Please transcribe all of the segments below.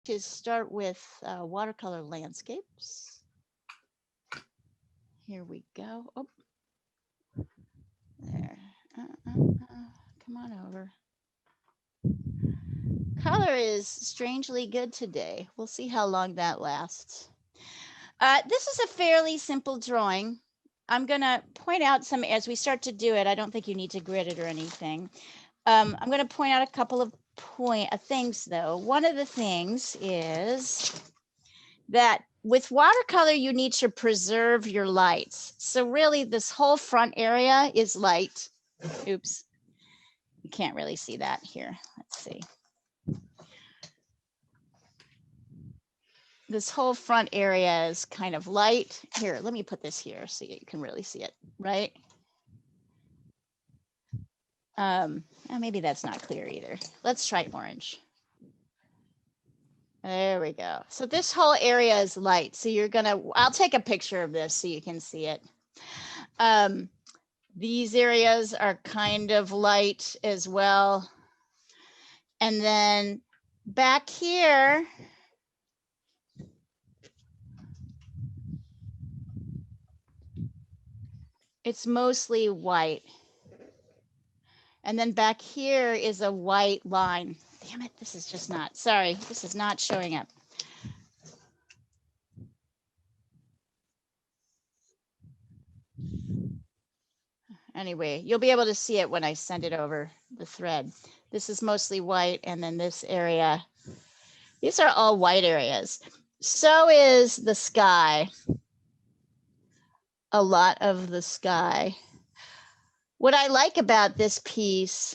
to start with watercolor landscapes. Here we go. Oh, there. Come on over. Color is strangely good today. We'll see how long that lasts. This is a fairly simple drawing. I'm going to point out some, as we start to do it, I don't think you need to grid it or anything. I'm going to point out a couple of things though. One of the things is that with watercolor, you need to preserve your lights. So really this whole front area is light. Oops, you can't really see that here. Let's see. This whole front area is kind of light. Here, let me put this here so you can really see it, right? Maybe that's not clear either. Let's try orange. There we go. So this whole area is light. So you're gonna, I'll take a picture of this so you can see it. These areas are kind of light as well. And then back here, it's mostly white. And then back here is a white line. Damn it, this is just not, sorry, this is not showing up. Anyway, you'll be able to see it when I send it over the thread. This is mostly white, and then this area, these are all white areas. So is the sky. A lot of the sky. What I like about this piece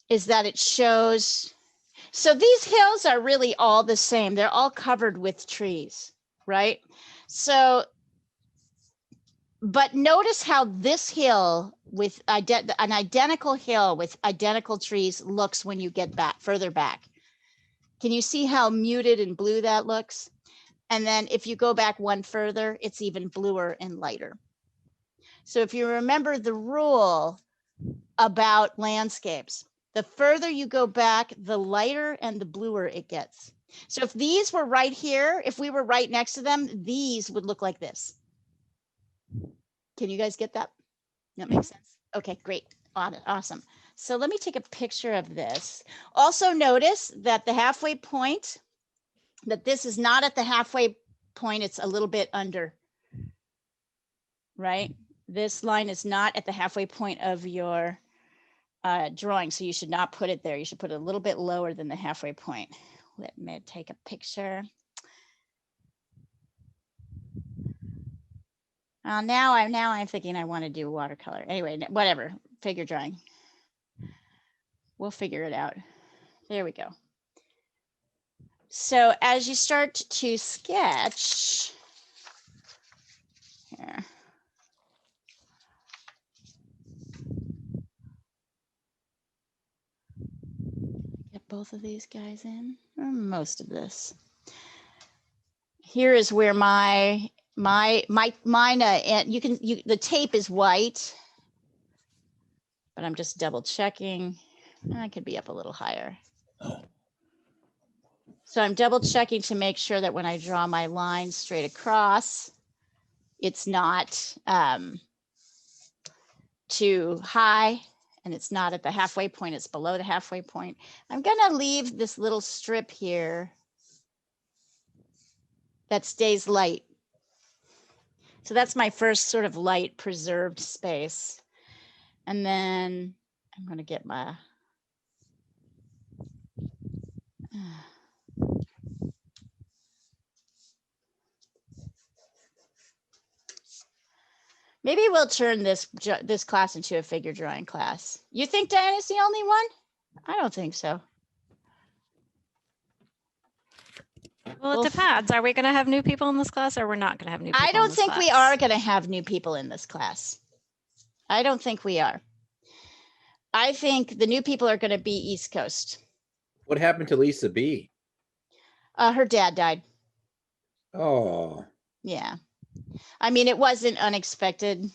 is that it shows, so these hills are really all the same. They're all covered with trees, right? So, but notice how this hill with an identical hill with identical trees looks when you get back further back. Can you see how muted and blue that looks? And then if you go back one further, it's even bluer and lighter. So if you remember the rule about landscapes, the further you go back, the lighter and the bluer it gets. So if these were right here, if we were right next to them, these would look like this. Can you guys get that? That makes sense. Okay, great. Awesome. So let me take a picture of this. Also notice that the halfway point, that this is not at the halfway point, it's a little bit under, right? This line is not at the halfway point of your drawing, so you should not put it there. You should put it a little bit lower than the halfway point. Let me take a picture. Now I'm thinking I want to do watercolor. Anyway, whatever, figure drawing. We'll figure it out. There we go. So as you start to sketch, here. Get both of these guys in, or most of this. Here is where mine, and the tape is white, but I'm just double checking. I could be up a little higher. So I'm double checking to make sure that when I draw my line straight across, it's not too high and it's not at the halfway point, it's below the halfway point. I'm gonna leave this little strip here that stays light. So that's my first sort of light preserved space. And then I'm gonna get my, maybe we'll turn this class into a figure drawing class. You think Diana's the only one? I don't think so. Well, it depends. Are we going to have new people in this class, or we're not going to have new people? I don't think we are going to have new people in this class. I don't think we are. I think the new people are going to be East Coast. What happened to Lisa B? Her dad died. Oh. Yeah. I mean, it wasn't unexpected,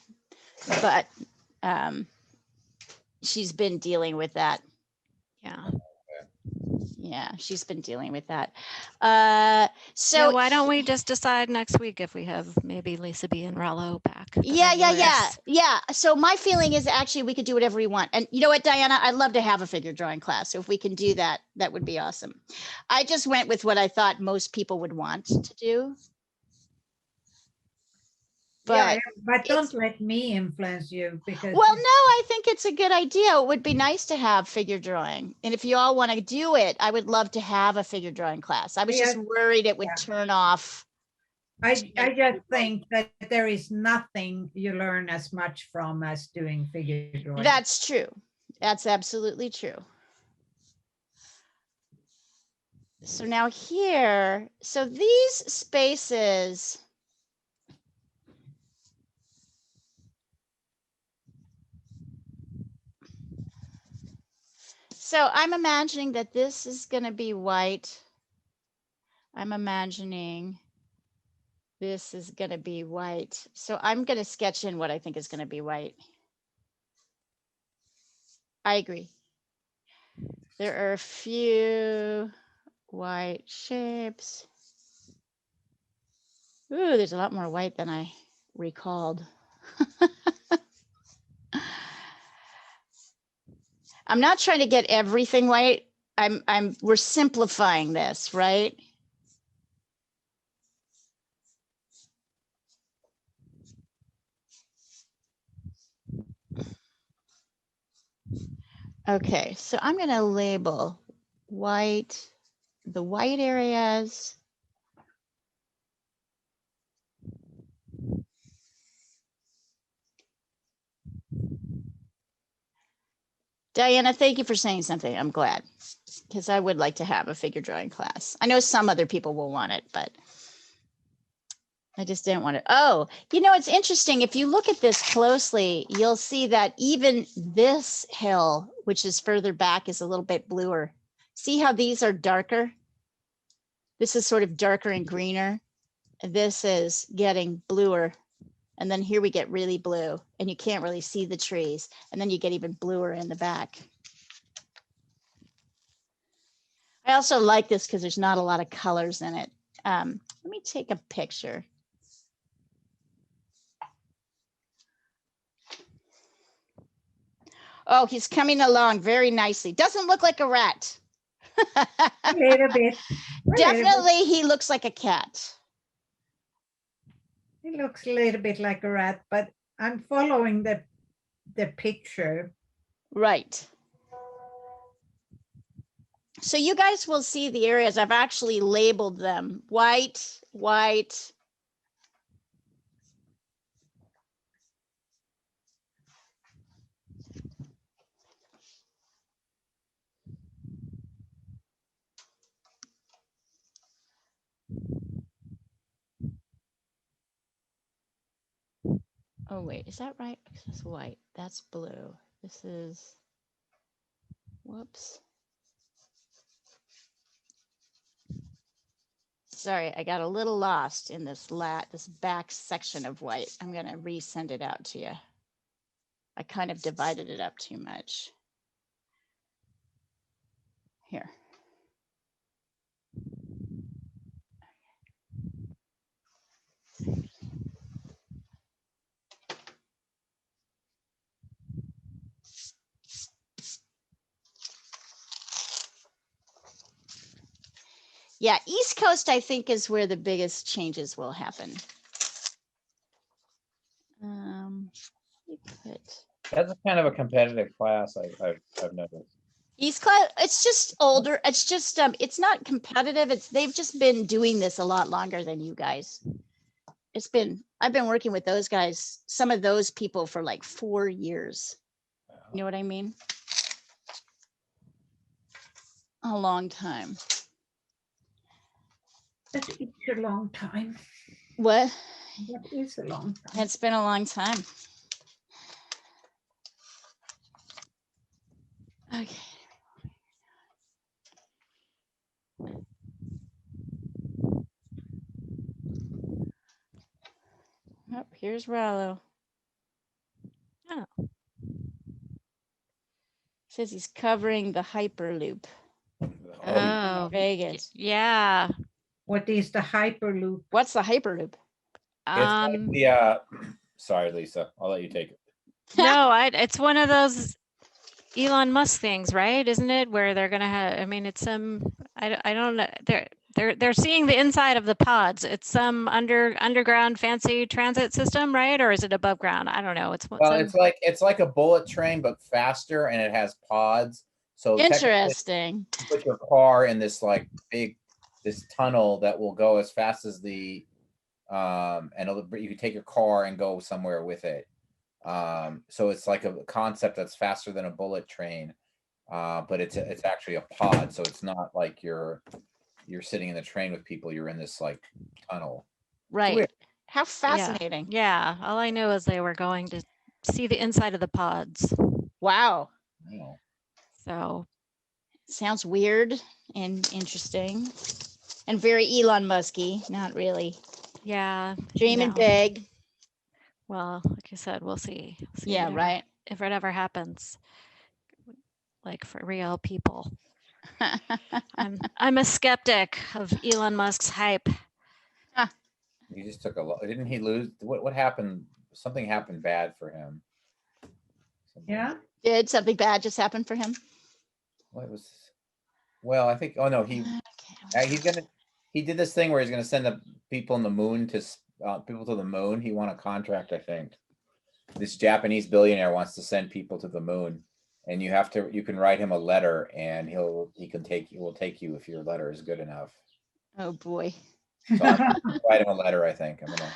but she's been dealing with that. Yeah. Yeah, she's been dealing with that. So So why don't we just decide next week if we have maybe Lisa B and Rollo back? for yeah, the yeah, new yeah, years? yeah. So my feeling is actually we could do whatever we want. And you know what, Diana, I'd love to have a figure drawing class. So if we can do that, that would be awesome. I just went with what I thought most people would want to do. But but it's- don't let me influence you because well, no, I think it's a good idea. It would be nice to have figure drawing. And if you all want to do it, I would love to have a figure drawing class. I was just Yeah. worried it would Yeah. turn off. I just think that there is nothing you learn as much from as doing figure drawing. That's true. That's absolutely true. So now here, so these spaces, so I'm imagining that this is going to be white. I'm imagining this is going to be white. So I'm going to sketch in what I think is going to be white. I agree. There are a few white shapes. Ooh, there's a lot more white than I recalled. I'm not trying to get everything white. We're simplifying this, right? Okay, so I'm going to label white, the white areas. Diana, thank you for saying something. I'm glad, because I would like to have a figure drawing class. I know some other people will want it, but I just didn't want it. Oh, you know, it's interesting. If you look at this closely, you'll see that even this hill, which is further back, is a little bit bluer. See how these are darker? This is sort of darker and greener. This is getting bluer. And then here we get really blue and you can't really see the trees. And then you get even bluer in the back. I also like this because there's not a lot of colors in it. Let me take a picture. Oh, he's coming along very nicely. Doesn't look like a rat. A little bit. Definitely, he looks like a cat. It looks a little bit like a rat, but I'm following the picture. Right. So you guys will see the areas. I've actually labeled them white, white. Oh, wait, is that right? This is white. That's blue. This is, whoops. Sorry, I got a little lost in this back section of white. I'm going to resend it out to you. I kind of divided it up too much. Here. Yeah, East Coast, I think, is where the biggest changes will happen. That's a kind of a competitive class I've noticed. East Coast, it's just older. It's just, it's not competitive. They've just been doing this a lot longer than you guys. I've been working with those guys, some of those people for like 4 years. You know what I mean? A long time. It's a long time. What? That is a long time. It's been a long time. Okay. Oh, here's Rollo. Oh. Says he's covering the Hyperloop. Oh, Vegas. yeah. What is the Hyperloop? What's the Hyperloop? It's like Um, the, sorry, Lisa, I'll let you take it. no, it's one of those Elon Musk things, right? Isn't it? Where they're gonna have, I mean, it's some, I don't know. They're seeing the inside of the pods. It's some underground fancy transit system, right? Or is it above ground? I don't know. It's Well, some, it's like a bullet train, but faster, and it has pods. So technically, Interesting. you put your car in this like this tunnel that will go as fast as the, and you can take your car and go somewhere with it. So it's like a concept that's faster than a bullet train, but it's actually a pod. So it's not like you're sitting in the train with people. You're in this like tunnel. Right. weird. How fascinating. yeah. All I knew is they were going to see the inside of the pods. Wow. You know. So Sounds weird and interesting and very Elon Musky. Not really. yeah, Dreaming no. big. Well, like I said, we'll see. Yeah, right. If it ever happens, like for real people. I'm a skeptic of Elon Musk's hype. He just took a lot. Didn't he lose? What happened? Something happened bad for him. Yeah. Did something bad just happen for him? What was? Well, I think. Oh no, he's gonna. He did this thing where he's gonna send the people on the moon to people to the moon. He won a contract, I think. This Japanese billionaire wants to send people to the moon, and you can write him a letter, and he will take you if your letter is good enough. Oh boy. So I'm gonna write him a letter. I think I'm gonna.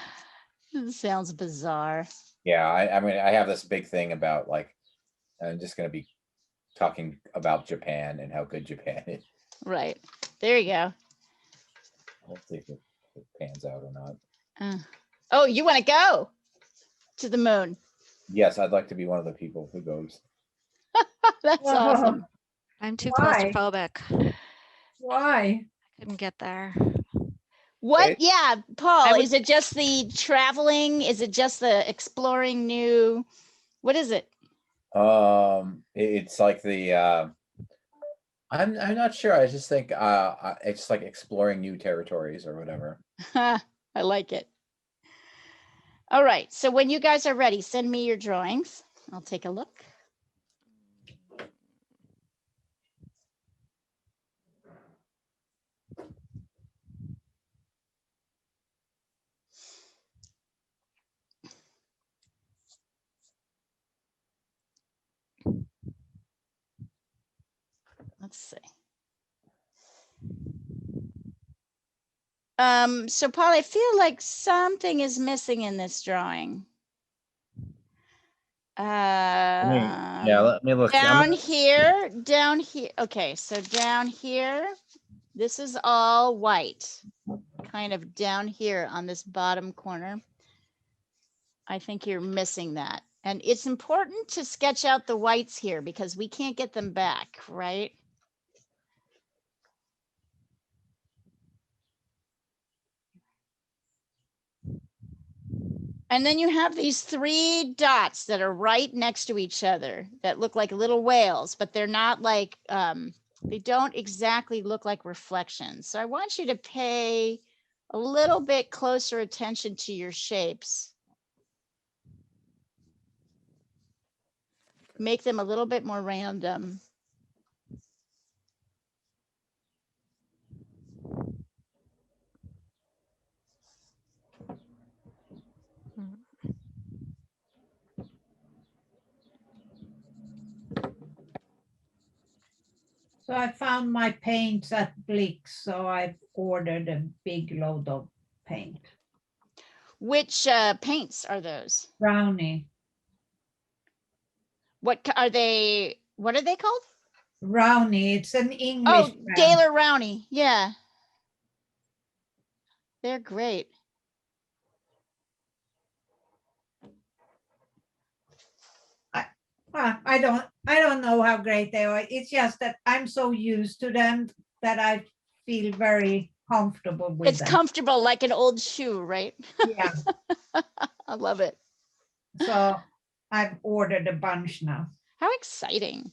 This sounds bizarre. Yeah, I have this big thing about like, I'm just gonna be talking about Japan and how good Japan is. Right. There you go. Let's see if it pans out or not. Oh, you want to go to the moon? Yes, I'd like to be one of the people who goes. That's awesome. I'm too Why? claustrophobic. Why? Couldn't get there. What? It- Yeah, Paul, I would- is it just the traveling? Is it just the exploring new? What is it? It's like the I'm not sure. I just think it's like exploring new territories or whatever. I like it. All right. So when you guys are ready, send me your drawings. I'll take a look. Let's see. So Paul, I feel like something is missing in this drawing. Let me look. Down here. Okay, so down here, this is all white, kind of down here on this bottom corner. I think you're missing that. And it's important to sketch out the whites here because we can't get them back, right? And then you have these 3 dots that are right next to each other that look like little whales, but they're not like, they don't exactly look like reflections. So I want you to pay a little bit closer attention to your shapes. Make them a little bit more random. So I found my paints at Blix, so I've ordered a big load of paint. Which paints are those? Brownie. What are they? What are they called? Brownie, it's an English Oh, brand. Gaylor Rowney. Yeah. They're great. I don't know how great they are. It's just that I'm so used to them that I feel very comfortable with It's them. comfortable like an old shoe, right? Yeah. I love it. So I've ordered a bunch now. How exciting.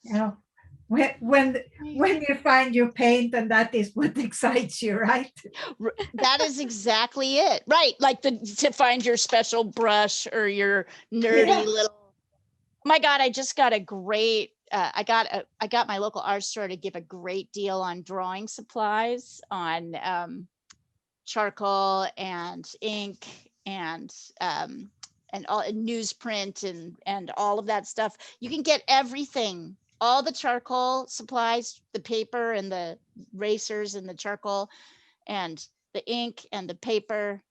You know, when you find your paint, and that is what excites you, right? That is exactly it. Right. Like to find your special brush or your nerdy Yeah. little. Oh my God, I just got a great, I got my local art store to give a great deal on drawing supplies, on charcoal and ink and all newsprint and all of that stuff. You can get everything, all the charcoal supplies, the paper and the racers and the charcoal and the ink and the paper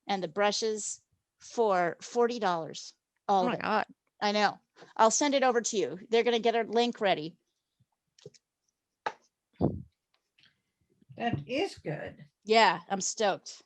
and the brushes for $40. All Oh of my it. God. I know. I'll send it over to you. They're going to get a link ready. That is good. Yeah, I'm stoked.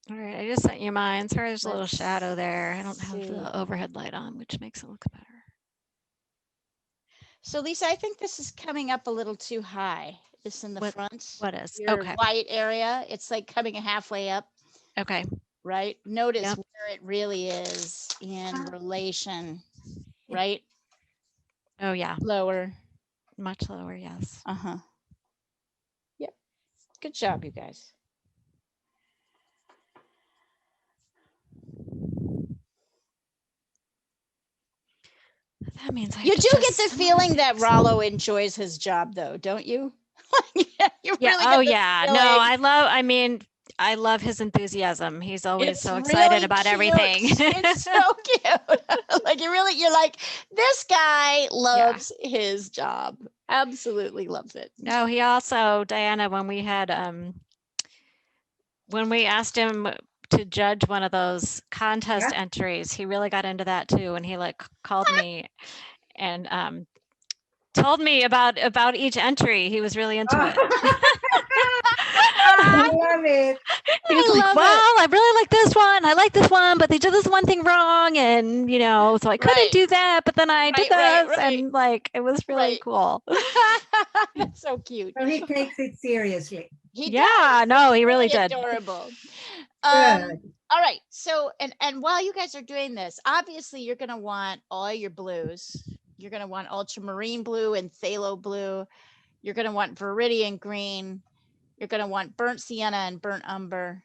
All right, I just sent you mine. Sorry, there's a little Let's shadow there. I don't have see. the overhead light on, which makes it look better. So Lisa, I think this is coming up a little too high. This in the front. What is? Your Okay. white area. It's like coming halfway up, Okay. right? Notice Yep. where it really is in relation, right? Oh yeah, Lower. much lower. Yes. Uh-huh. Yep. Good job, you guys. That means I You have do to get test the some more feeling that things. Rollo enjoys his job, though, don't you? You Yeah. really Oh get the yeah. No, feeling. I love his enthusiasm. He's always It's so excited really about cute. everything. It's so cute. Like you're like, this guy loves his job. Absolutely loves it. No, he also, Diana, when we asked him to judge one of those contest entries, he really got into that too. And he like called me and told me about each entry. He was really into it. I love it. He was I like, love well, it. I really like this one. I like this one, but they did this one thing wrong. And, so I couldn't Right. do that, but then I did Right, this. And like, it was really Right. cool. That's so cute. So he takes it seriously. He Yeah, does. no, It's he really did. adorable. Good. All right. So, and while you guys are doing this, obviously you're going to want all your blues. You're going to want ultramarine blue and phthalo blue. You're going to want viridian green. You're going to want burnt sienna and burnt umber.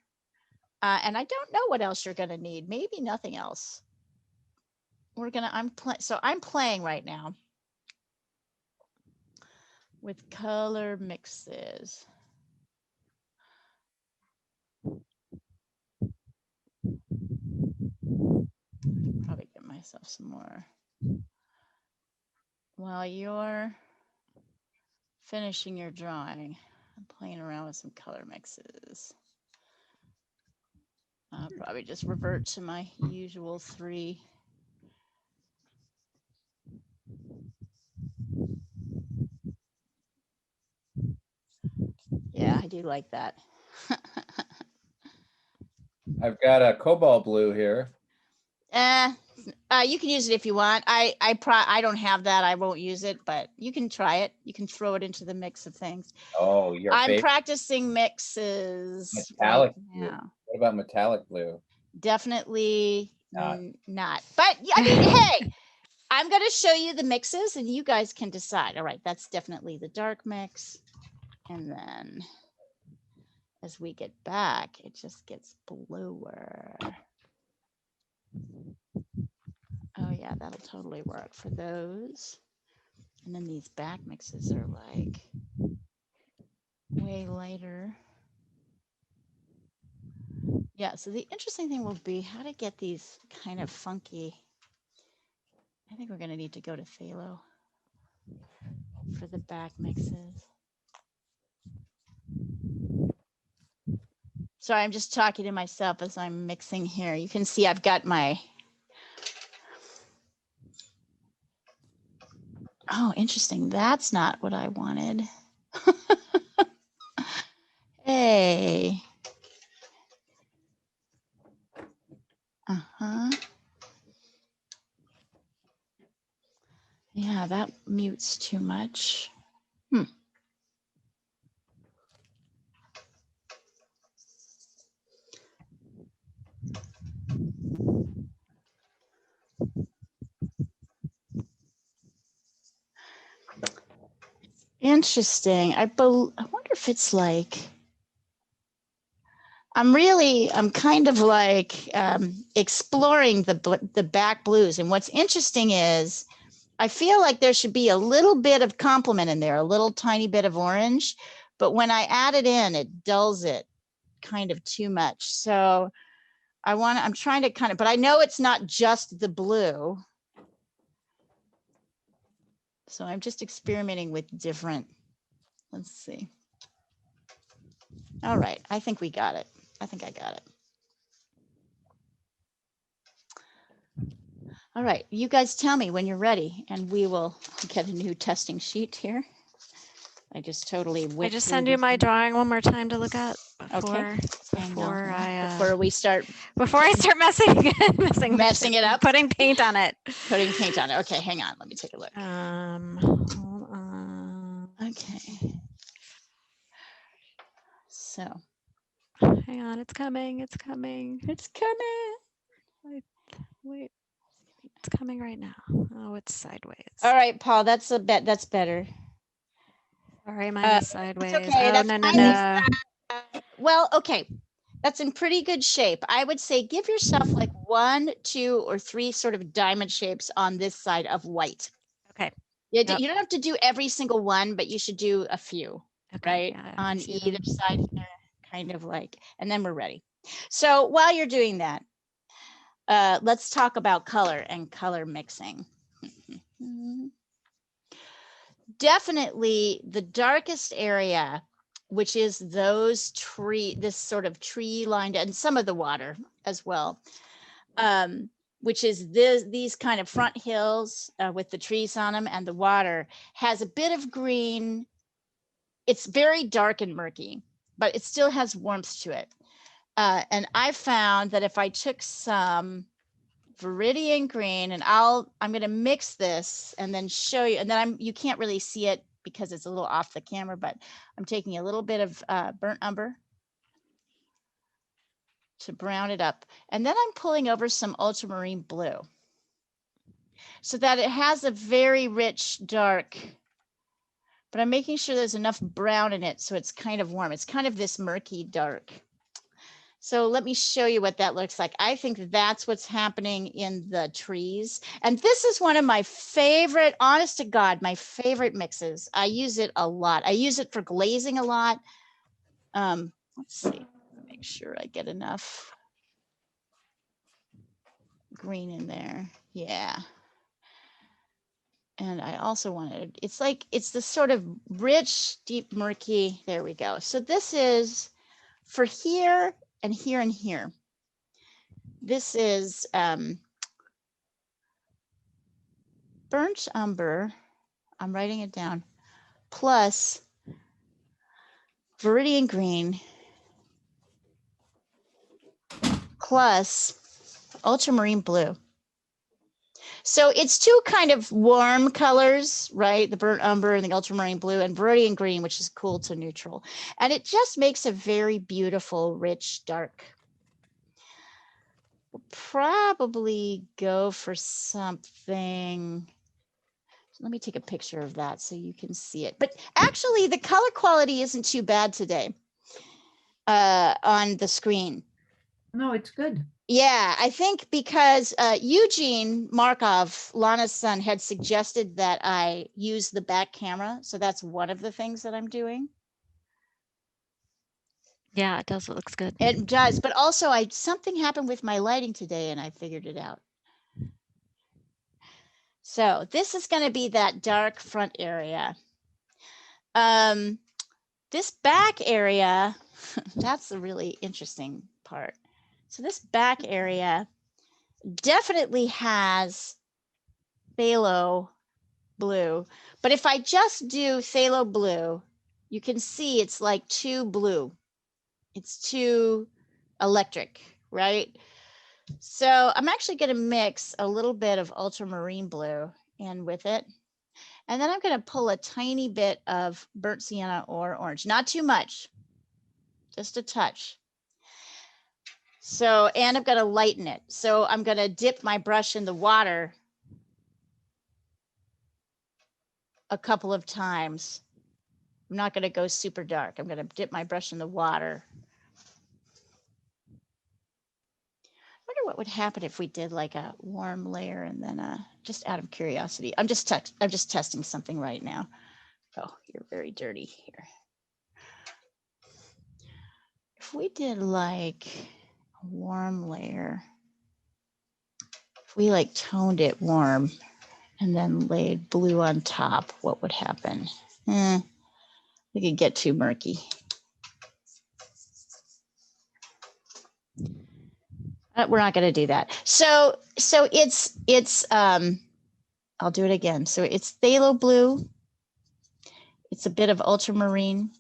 And I don't know what else you're going to need. Maybe nothing else. I'm playing right now with color mixes. Probably get myself some more. While you're finishing your drawing, I'm playing around with some color mixes. I'll probably just revert to my usual 3. Yeah, I do like that. I've got a cobalt blue here. You can use it if you want. I don't have that. I won't use it, but you can try it. You can throw it into the mix of things. Oh, your I'm favorite practicing mixes metallic right blue. now. What about metallic blue? Definitely Not. not. But I mean, hey, I'm going to show you the mixes and you guys can decide. All right, that's definitely the dark mix. And then as we get back, it just gets bluer. Oh yeah, that'll totally work for those. And then these back mixes are like way lighter. Yeah, so the interesting thing will be how to get these kind of funky. I think we're going to need to go to phthalo for the back mixes. Sorry, I'm just talking to myself as I'm mixing here. You can see I've got my. Oh, interesting. That's not what I wanted. Hey. Uh-huh. Yeah, that mutes too much. Interesting. I wonder if it's like, I'm kind of like exploring the back blues. And what's interesting is I feel like there should be a little bit of complement in there, a little tiny bit of orange, but when I add it in, it dulls it kind of too much. So I'm trying to kind of, but I know it's not just the blue. So I'm just experimenting with different, let's see. All right, I think we got it. I think I got it. All right, you guys tell me when you're ready and we will get a new testing sheet here. I just totally I whipped just through send you this my thing. drawing one more time to look at Okay. before Before we start start messing it up, putting paint on it. putting paint on it. Okay, hang on, let me take a look. Hold on. Okay. So Hang on, it's coming. It's coming. it's coming. Wait, it's coming right now. Oh, it's sideways. All right, Paul, that's better. Sorry, mine is sideways. okay, Oh, that's no, no, fine. no. Well, okay. That's in pretty good shape. I would say give yourself like 1, 2, or 3 sort of diamond shapes on this side of white. Okay. Yeah, Yep. you don't have to do every single one, but you should do a few, Okay. right? Yeah, I On see either them. side here, kind of like, and then we're ready. So while you're doing that, let's talk about color and color mixing. Definitely the darkest area, which is this sort of tree lined, and some of the water as well, which is these kind of front hills with the trees on them, and the water has a bit of green. It's very dark and murky, but it still has warmth to it. And I found that if I took some Viridian green, and I'm going to mix this and then show you, and then you can't really see it because it's a little off the camera, but I'm taking a little bit of burnt umber to brown it up. And then I'm pulling over some ultramarine blue so that it has a very rich dark, but I'm making sure there's enough brown in it so it's kind of warm. It's kind of this murky dark. So let me show you what that looks like. I think that's what's happening in the trees. And this is one of my favorite, honest to God, my favorite mixes. I use it a lot. I use it for glazing a lot. Let's see, make sure I get enough green in there. Yeah. And I also wanted, it's this sort of rich, deep, murky, there we go. So this is for here and here and here. This is burnt umber, I'm writing it down, plus Viridian green, plus ultramarine blue. So it's 2 kind of warm colors, right? The burnt umber and the ultramarine blue, and Viridian green, which is cool to neutral. And it just makes a very beautiful, rich, dark. We'll probably go for something. Let me take a picture of that so you can see it. But actually, the color quality isn't too bad today on the screen. No, it's good. Yeah, I think because Eugene Markov, Lana's son, had suggested that I use the back camera. So that's one of the things that I'm doing. Yeah, it does. It looks good. It does. But also something happened with my lighting today and I figured it out. So this is going to be that dark front area. This back area, that's the really interesting part. So this back area definitely has phthalo blue, but if I just do phthalo blue, you can see it's like too blue. It's too electric, right? So I'm actually going to mix a little bit of ultramarine blue in with it. And then I'm going to pull a tiny bit of burnt sienna or orange, not too much, just a touch. So, and I'm going to lighten it. So I'm going to dip my brush in the water a couple of times. I'm not going to go super dark. I'm going to dip my brush in the water. I wonder what would happen if we did like a warm layer and then just out of curiosity. I'm just testing something right now. Oh, you're very dirty here. If we did like a warm layer, if we like toned it warm and then laid blue on top, what would happen? We could get too murky. We're not going to do that. So it's I'll do it again. So it's phthalo blue. It's a bit of ultramarine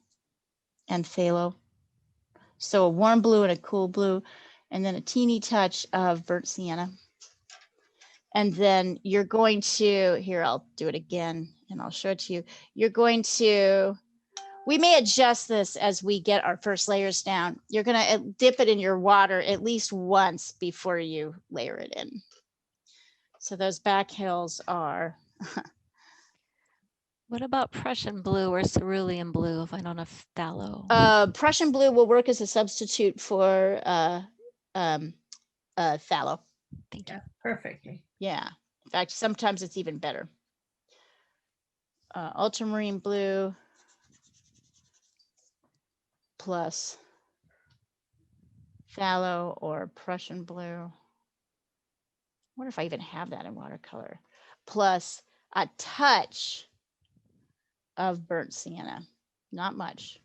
and phthalo. So a warm blue and a cool blue, and then a teeny touch of burnt sienna. And then you're going to, here, I'll do it again and I'll show it to you. You're going to, we may adjust this as we get our first layers down. You're going to dip it in your water at least once before you layer it in. So those back hills are. What about Prussian blue or cerulean blue if I don't have phthalo? Prussian blue will work as a substitute for phthalo. Thank you. Yeah, perfectly. Yeah. In fact, sometimes it's even better. Ultramarine blue plus phthalo or Prussian blue. I wonder if I even have that in watercolor. Plus a touch of burnt sienna, not much.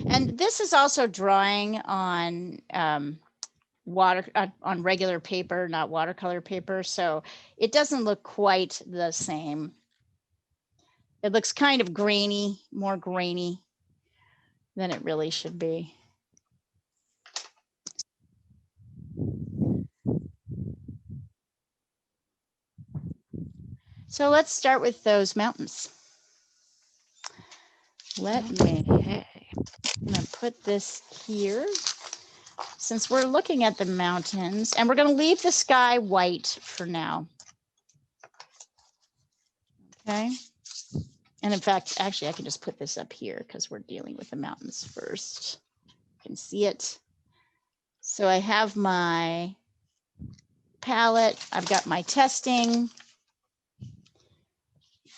And this is also drawing on on regular paper, not watercolor paper. So it doesn't look quite the same. It looks kind of grainy, more grainy than it really should be. So let's start with those mountains. Let me, I'm gonna put this here. Since we're looking at the mountains, and we're gonna leave the sky white for now. Okay. And in fact, actually, I can just put this up here because we're dealing with the mountains first. You can see it. So I have my palette. I've got my testing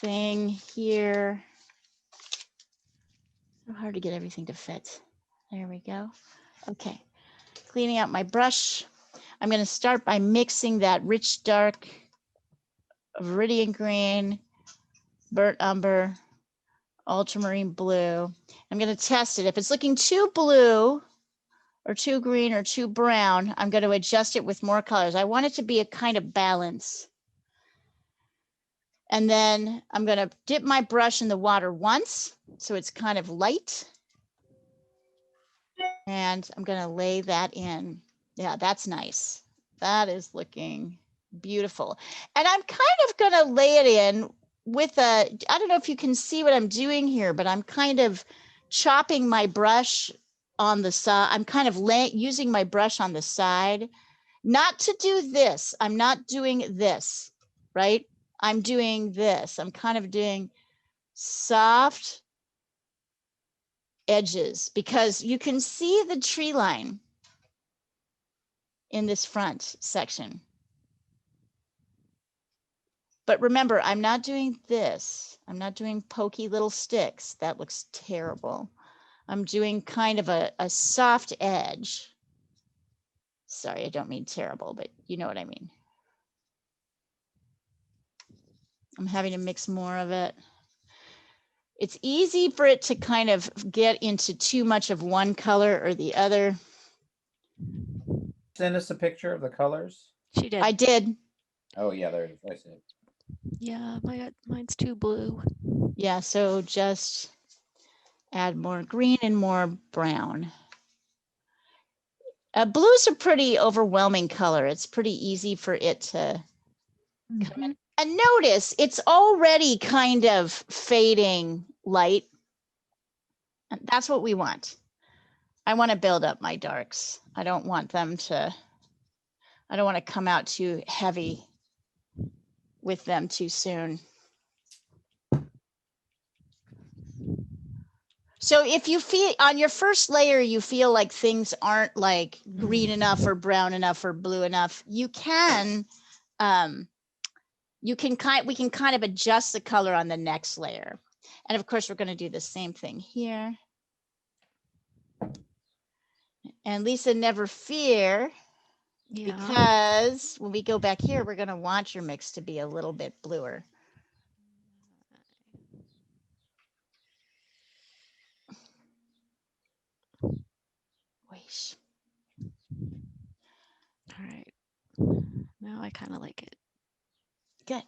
thing here. So hard to get everything to fit. There we go. Okay. Cleaning out my brush. I'm going to start by mixing that rich dark viridian green, burnt umber, ultramarine blue. I'm going to test it. If it's looking too blue or too green or too brown, I'm going to adjust it with more colors. I want it to be a kind of balance. And then I'm going to dip my brush in the water once, so it's kind of light. And I'm going to lay that in. Yeah, that's nice. That is looking beautiful. And I'm kind of going to lay it in with a, I don't know if you can see what I'm doing here, but I'm kind of chopping my brush on the side. I'm kind of using my brush on the side, not to do this. I'm not doing this, right? I'm doing this. I'm kind of doing soft edges because you can see the tree line in this front section. But remember, I'm not doing this. I'm not doing pokey little sticks. That looks terrible. I'm doing kind of a soft edge. Sorry, I don't mean terrible, but you know what I mean. I'm having to mix more of it. It's easy for it to kind of get into too much of one color or the other. Send us a picture of the colors. She did. I did. Oh yeah, there it is. I see it. Yeah, mine's too blue. Yeah, so just add more green and more brown. Blue's a pretty overwhelming color. It's pretty easy for it to come in. Mhm. And notice it's already kind of fading light. And that's what we want. I want to build up my darks. I don't want to come out too heavy with them too soon. So if you feel on your first layer, you feel like things aren't like green enough or brown enough or blue enough, we can kind of adjust the color on the next layer. And of course, we're going to do the same thing here. And Lisa, never fear, Yeah. because when we go back here, we're going to want your mix to be a little bit bluer. Wait. All right. Now I kind of like it. Good.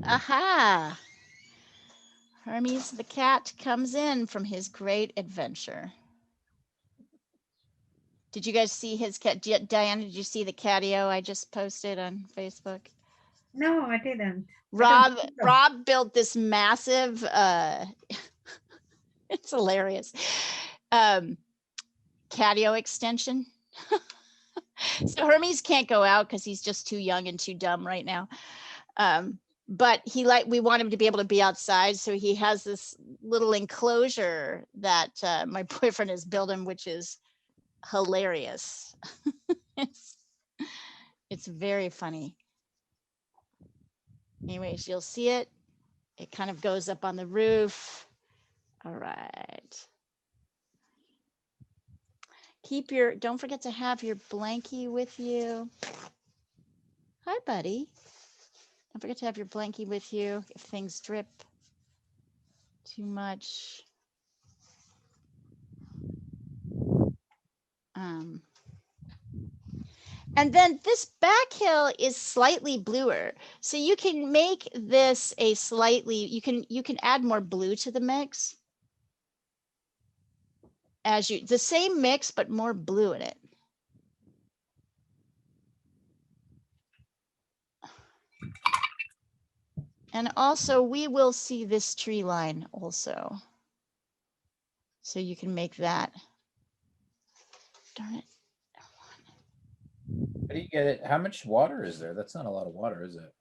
Aha. Hermes the cat comes in from his great adventure. Did you guys see his cat? Diana, did you see the catio I just posted on Facebook? No, I didn't. Rob think so. Rob built this massive it's hilarious. Catio extension. So Hermes can't go out because he's just too young and too dumb right now. But we want him to be able to be outside. So he has this little enclosure that my boyfriend has built him, which is hilarious. It's very funny. Anyways, you'll see it. It kind of goes up on the roof. All right. Don't forget to have your blankie with you. Hi, buddy. Don't forget to have your blankie with you if things drip too much. And then this back hill is slightly bluer. So you can make this a slightly, you can add more blue to the mix. The same mix, but more blue in it. And also we will see this tree line also. So you can make that. Darn it. How do you get it? How much water is there? That's not a lot of water, is it?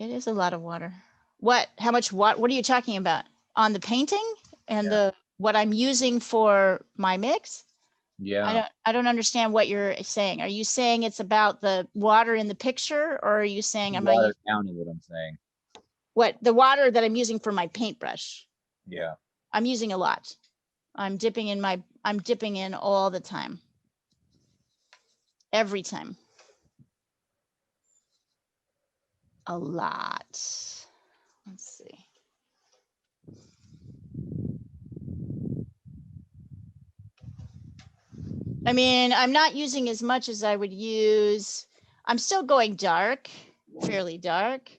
It is a lot of water. What? How much what are you talking about? On the painting and Yeah. what I'm using for my mix? Yeah. I don't understand what you're saying. Are you saying it's about the water in the picture, or are you saying Water down is what I'm saying. what the water that I'm using for my paintbrush? Yeah. I'm using a lot. I'm dipping in all the time. Every time. A lot. Let's see. I mean, I'm not using as much as I would use. I'm still going dark, fairly dark,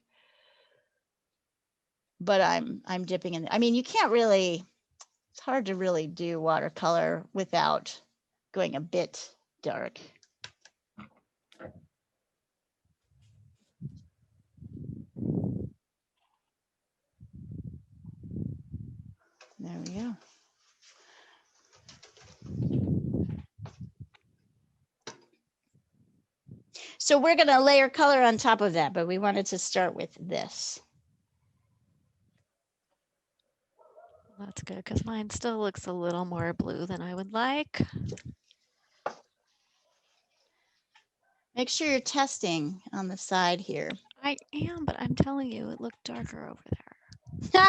but I'm dipping in. I mean, you can't really, it's hard to really do watercolor without going a bit dark. There we go. So we're going to layer color on top of that, but we wanted to start with this. That's good because mine still looks a little more blue than I would like. Make sure you're testing on the side here. I am, but I'm telling you, it looked darker over there.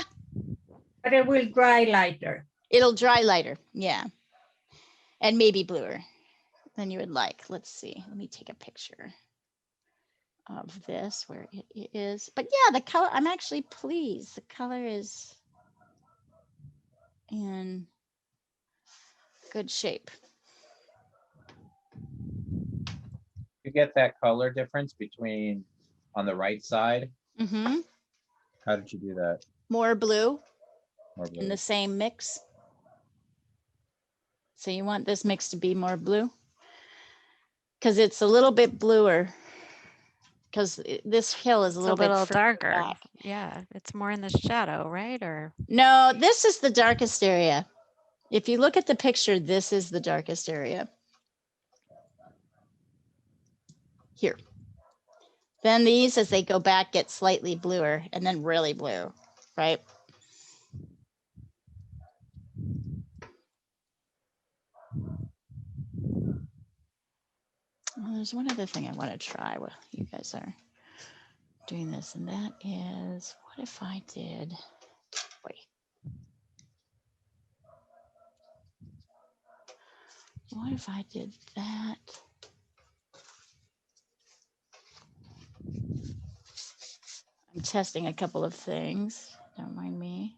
But it will dry lighter. It'll dry lighter, yeah. And maybe bluer than you would like. Let's see. Let me take a picture of this where it is. But yeah, the color, I'm actually pleased. The color is in good shape. You get that color difference between on the right side. Mm-hmm. How did you do that? More blue More blue. in the same mix. So you want this mix to be more blue? Because it's a little bit bluer. Because this hill is a It's a little bit little further darker. back. Yeah, it's more in the shadow, right? Or No, this is the darkest area. If you look at the picture, this is the darkest area. Here. Then these, as they go back, get slightly bluer and then really blue, right? Well, there's one other thing I want to try while you guys are doing this, and that is, what if I did, wait. What if I did that? I'm testing a couple of things. Don't mind me.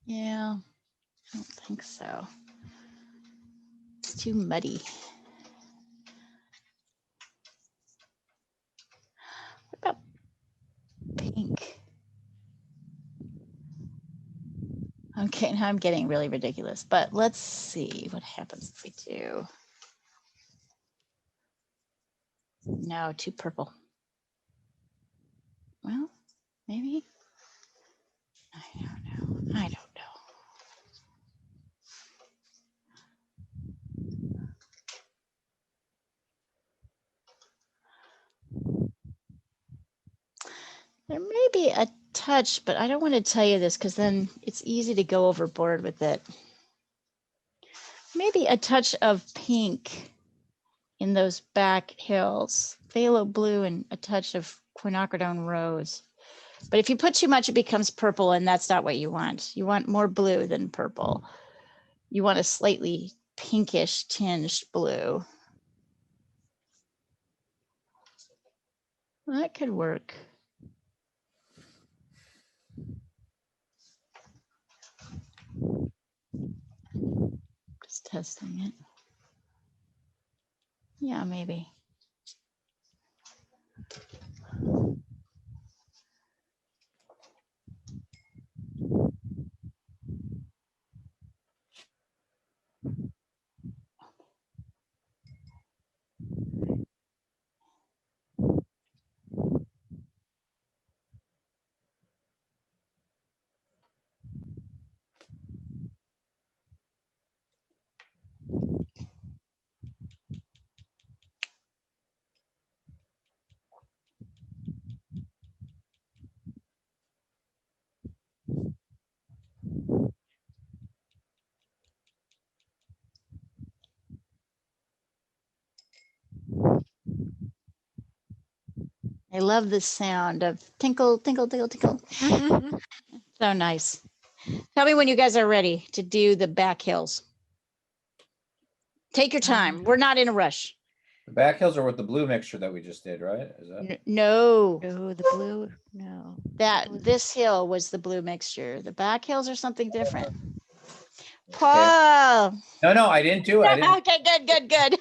Yeah, I don't think so. It's too muddy. What about pink? Okay, now I'm getting really ridiculous, but let's see what happens if we do. No, too purple. Well, maybe. I don't know. I don't know. There may be a touch, but I don't want to tell you this because then it's easy to go overboard with it. Maybe a touch of pink in those back hills, phthalo blue and a touch of quinacridone rose. But if you put too much, it becomes purple, and that's not what you want. You want more blue than purple. You want a slightly pinkish tinged blue. Well, that could work. Just testing it. Yeah, maybe. I love the sound of tinkle, tinkle, tinkle, tinkle. So nice. Tell me when you guys are ready to do the back hills. Take your time. We're not in a rush. The back hills are with the blue mixture that we just did, right? Is that? No, no, the blue, no. this hill was the blue mixture. The back hills are something different. Paul. No, I didn't do it. I didn't. Okay, good.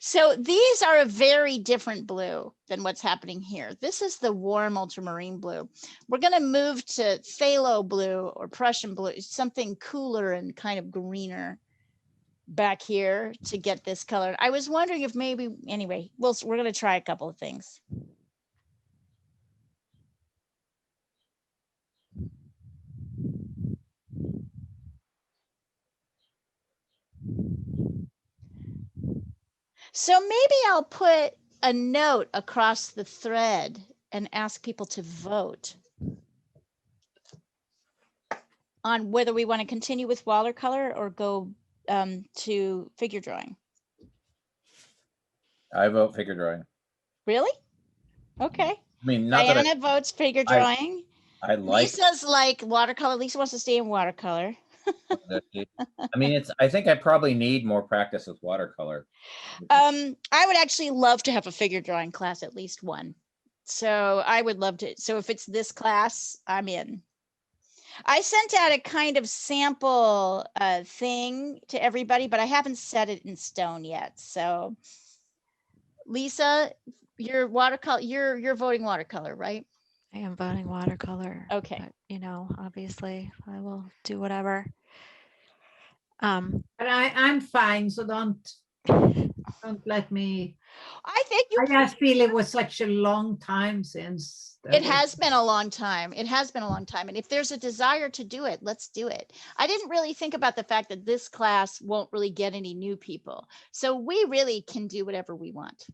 So these are a very different blue than what's happening here. This is the warm ultramarine blue. We're going to move to phthalo blue or Prussian blue, something cooler and kind of greener back here to get this color. I was wondering if maybe, anyway, we're going to try a couple of things. So maybe I'll put a note across the thread and ask people to vote on whether we want to continue with watercolor or go to figure drawing. I vote figure drawing. Really? Okay. I mean, not Diana that votes figure drawing. I like. Lisa's like watercolor. Lisa wants to stay in watercolor. I mean, I think I probably need more practice with watercolor. I would actually love to have a figure drawing class, at least one. So I would love to. So if it's this class, I'm in. I sent out a kind of sample thing to everybody, but I haven't set it in stone yet. So Lisa, Your watercolor, you're voting watercolor, right? I am voting watercolor. Okay. But, you know, obviously I will do whatever. But I'm fine, so don't let me. I think you I just feel it was such a long time since. It has been a long time. It has been a long time. And if there's a desire to do it, let's do it. I didn't really think about the fact that this class won't really get any new people. So we really can do whatever we want.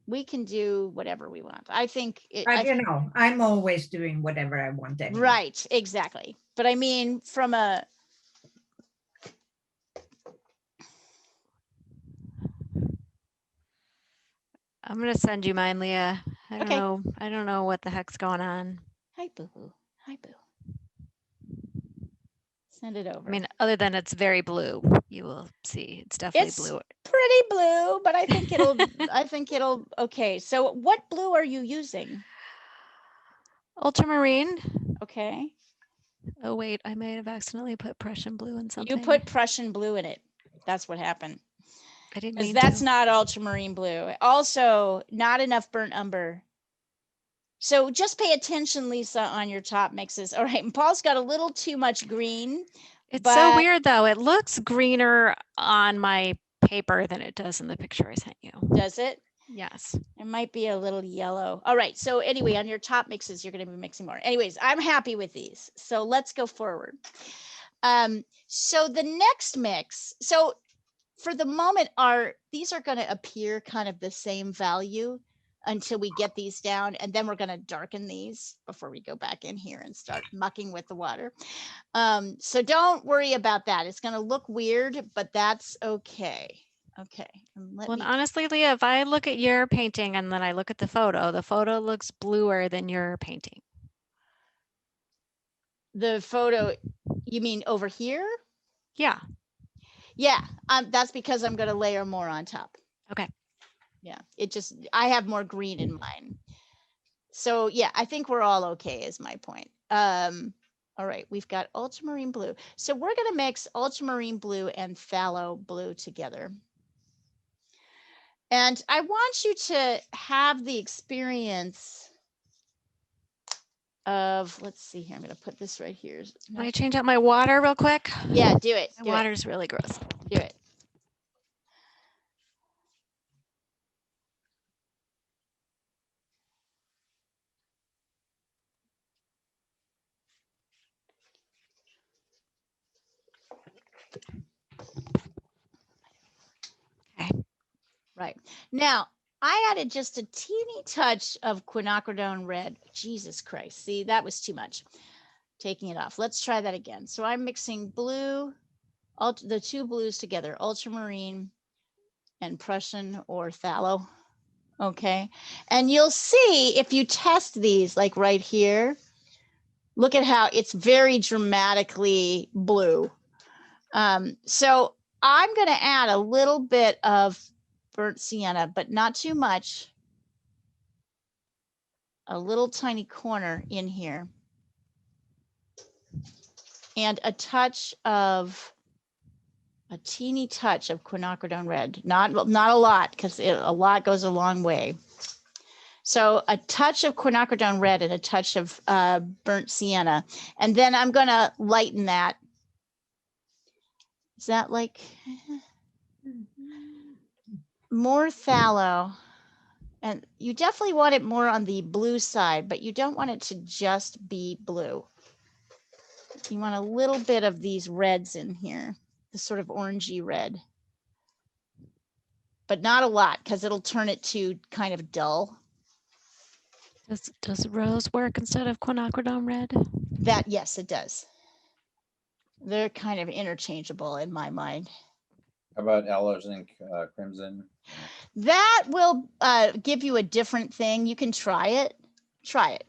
We can do whatever we want. I think But you know, I'm always doing whatever I want anyway. right, exactly. But I mean, from a I'm gonna send you mine, Leah. I don't Okay. know. I don't know what the heck's going on. hi boo. Hi boo. Send it over. I mean, other than it's very blue, you will see it's definitely It's blue. pretty blue, but I think it'll I think it'll okay. So what blue are you using? Ultramarine. Okay. Oh wait, I may have accidentally put Prussian blue in something. You put Prussian blue in it. That's what happened. I didn't Because mean that's to. not ultramarine blue. Also, not enough burnt umber. So just pay attention, Lisa, on your top mixes. All right, and Paul's got a little too much green. It's so weird though. It looks greener on my paper than it does in the picture I sent you. Does it? Yes. It might be a little yellow. All right, so anyway, on your top mixes, you're going to be mixing more. Anyways, I'm happy with these. So let's go forward. So the next mix, so for the moment, these are going to appear kind of the same value until we get these down, and then we're going to darken these before we go back in here and start mucking with the water. So don't worry about that. It's going to look weird, but that's okay. Okay. Well, honestly, Leah, if I look at your painting and then I look at the photo looks bluer than your painting. The photo, you mean over here? Yeah. Yeah, that's because I'm going to layer more on top. Okay. Yeah, I have more green in mine. So yeah, I think we're all okay is my point. All right, we've got ultramarine blue. So we're going to mix ultramarine blue and phthalo blue together. And I want you to have the experience of, let's see here, I'm going to put this right here. Can I change out my water real quick? Yeah, do it. My water's really gross. Do it. Okay. Right. Now, I added just a teeny touch of quinacridone red. Jesus Christ. See, that was too much. Taking it off. Let's try that again. So I'm mixing blue, the two blues together, ultramarine and Prussian or phthalo. Okay. And you'll see if you test these, like right here, look at how it's very dramatically blue. So I'm going to add a little bit of burnt sienna, but not too much. A little tiny corner in here. And a teeny touch of quinacridone red. Not a lot, because a lot goes a long way. So a touch of quinacridone red and a touch of burnt sienna. And then I'm going to lighten that. Is that like more phthalo? And you definitely want it more on the blue side, but you don't want it to just be blue. You want a little bit of these reds in here, the sort of orangey red. But not a lot, because it'll turn it to kind of dull. Does rose work instead of quinacridone red? Yes, it does. They're kind of interchangeable in my mind. How about alizarin crimson? That will give you a different thing. You can try it. Try it.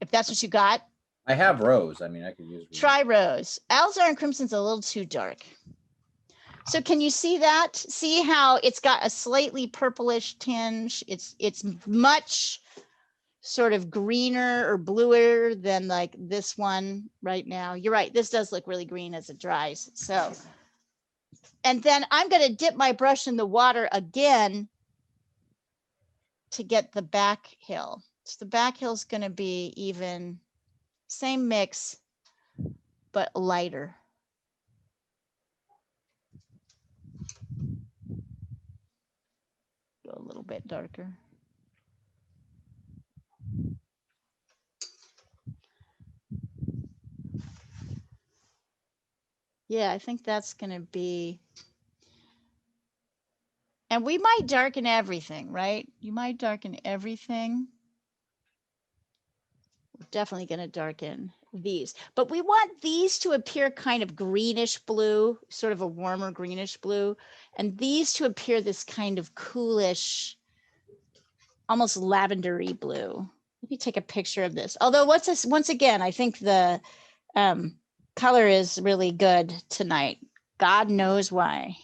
If that's what you got. I have rose. I mean, I could use. Try rose. Alizarin crimson's a little too dark. So can you see that? See how it's got a slightly purplish tinge? It's much sort of greener or bluer than like this one right now. You're right. This does look really green as it dries. So, and then I'm going to dip my brush in the water again to get the back hill. So the back hill is going to be even same mix, but lighter. Go a little bit darker. Yeah, I think that's going to be, and we might darken everything, right? You might darken everything. We're definitely going to darken these, but we want these to appear kind of greenish blue, sort of a warmer greenish blue, and these to appear this kind of coolish, almost lavendery blue. Let me take a picture of this. Although what's this, once again, I think the color is really good tonight. God knows why.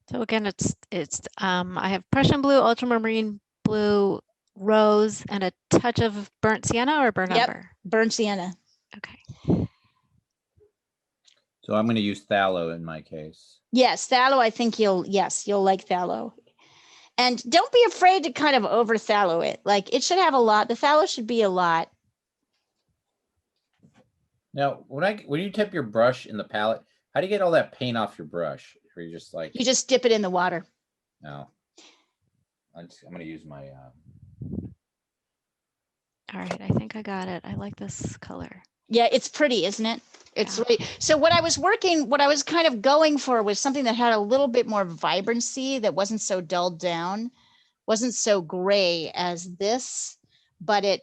So again, it's I have Prussian blue, ultramarine blue, rose, and a touch of burnt sienna or burnt Yep. umber. Burnt sienna. Okay. So I'm going to use phthalo in my case. Yes, phthalo, I think you'll like phthalo. And don't be afraid to kind of over phthalo it. Like it should have a lot. The phthalo should be a lot. Now, when you tip your brush in the palette, how do you get all that paint off your brush? Or you just like, You just dip it in the water. no. I'm going to use my, All right, I think I got it. I like this color. Yeah, it's pretty, isn't it? It's Yeah. really, so what I was kind of going for was something that had a little bit more vibrancy, that wasn't so dulled down, wasn't so gray as this, but it,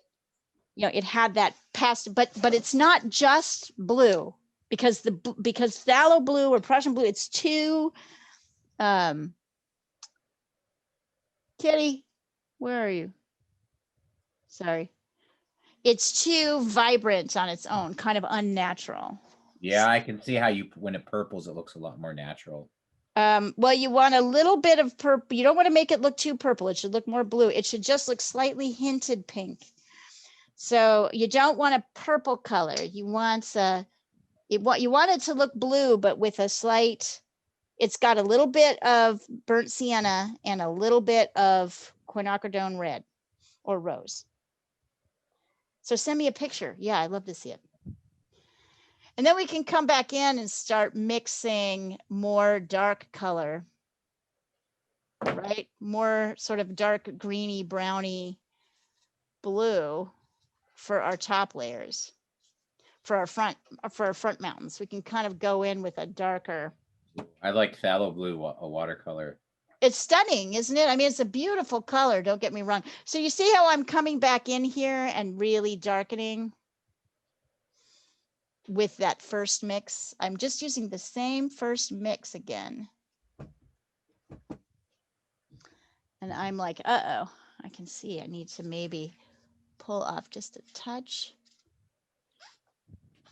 you know, it had that past, but it's not just blue, because because phthalo blue or Prussian blue, it's too, Kitty, where are you? Sorry. It's too vibrant on its own, kind of unnatural. yeah, I can see how when it purples, it looks a lot more natural. Well, you want a little bit of purple. You don't want to make it look too purple. It should look more blue. It should just look slightly hinted pink. So you don't want a purple color. You want you want it to look blue, but with a slight, it's got a little bit of burnt sienna and a little bit of quinacridone red or rose. So send me a picture. Yeah, I'd love to see it. And then we can come back in and start mixing more dark color, right? More sort of dark greeny, browny blue for our top layers, for our front mountains. We can kind of go in with a darker. I like phthalo blue, a watercolor. It's stunning, isn't it? I mean, it's a beautiful color, don't get me wrong. So you see how I'm coming back in here and really darkening with that first mix? I'm just using the same first mix again. And I'm like, uh-oh, I can see I need to maybe pull off just a touch.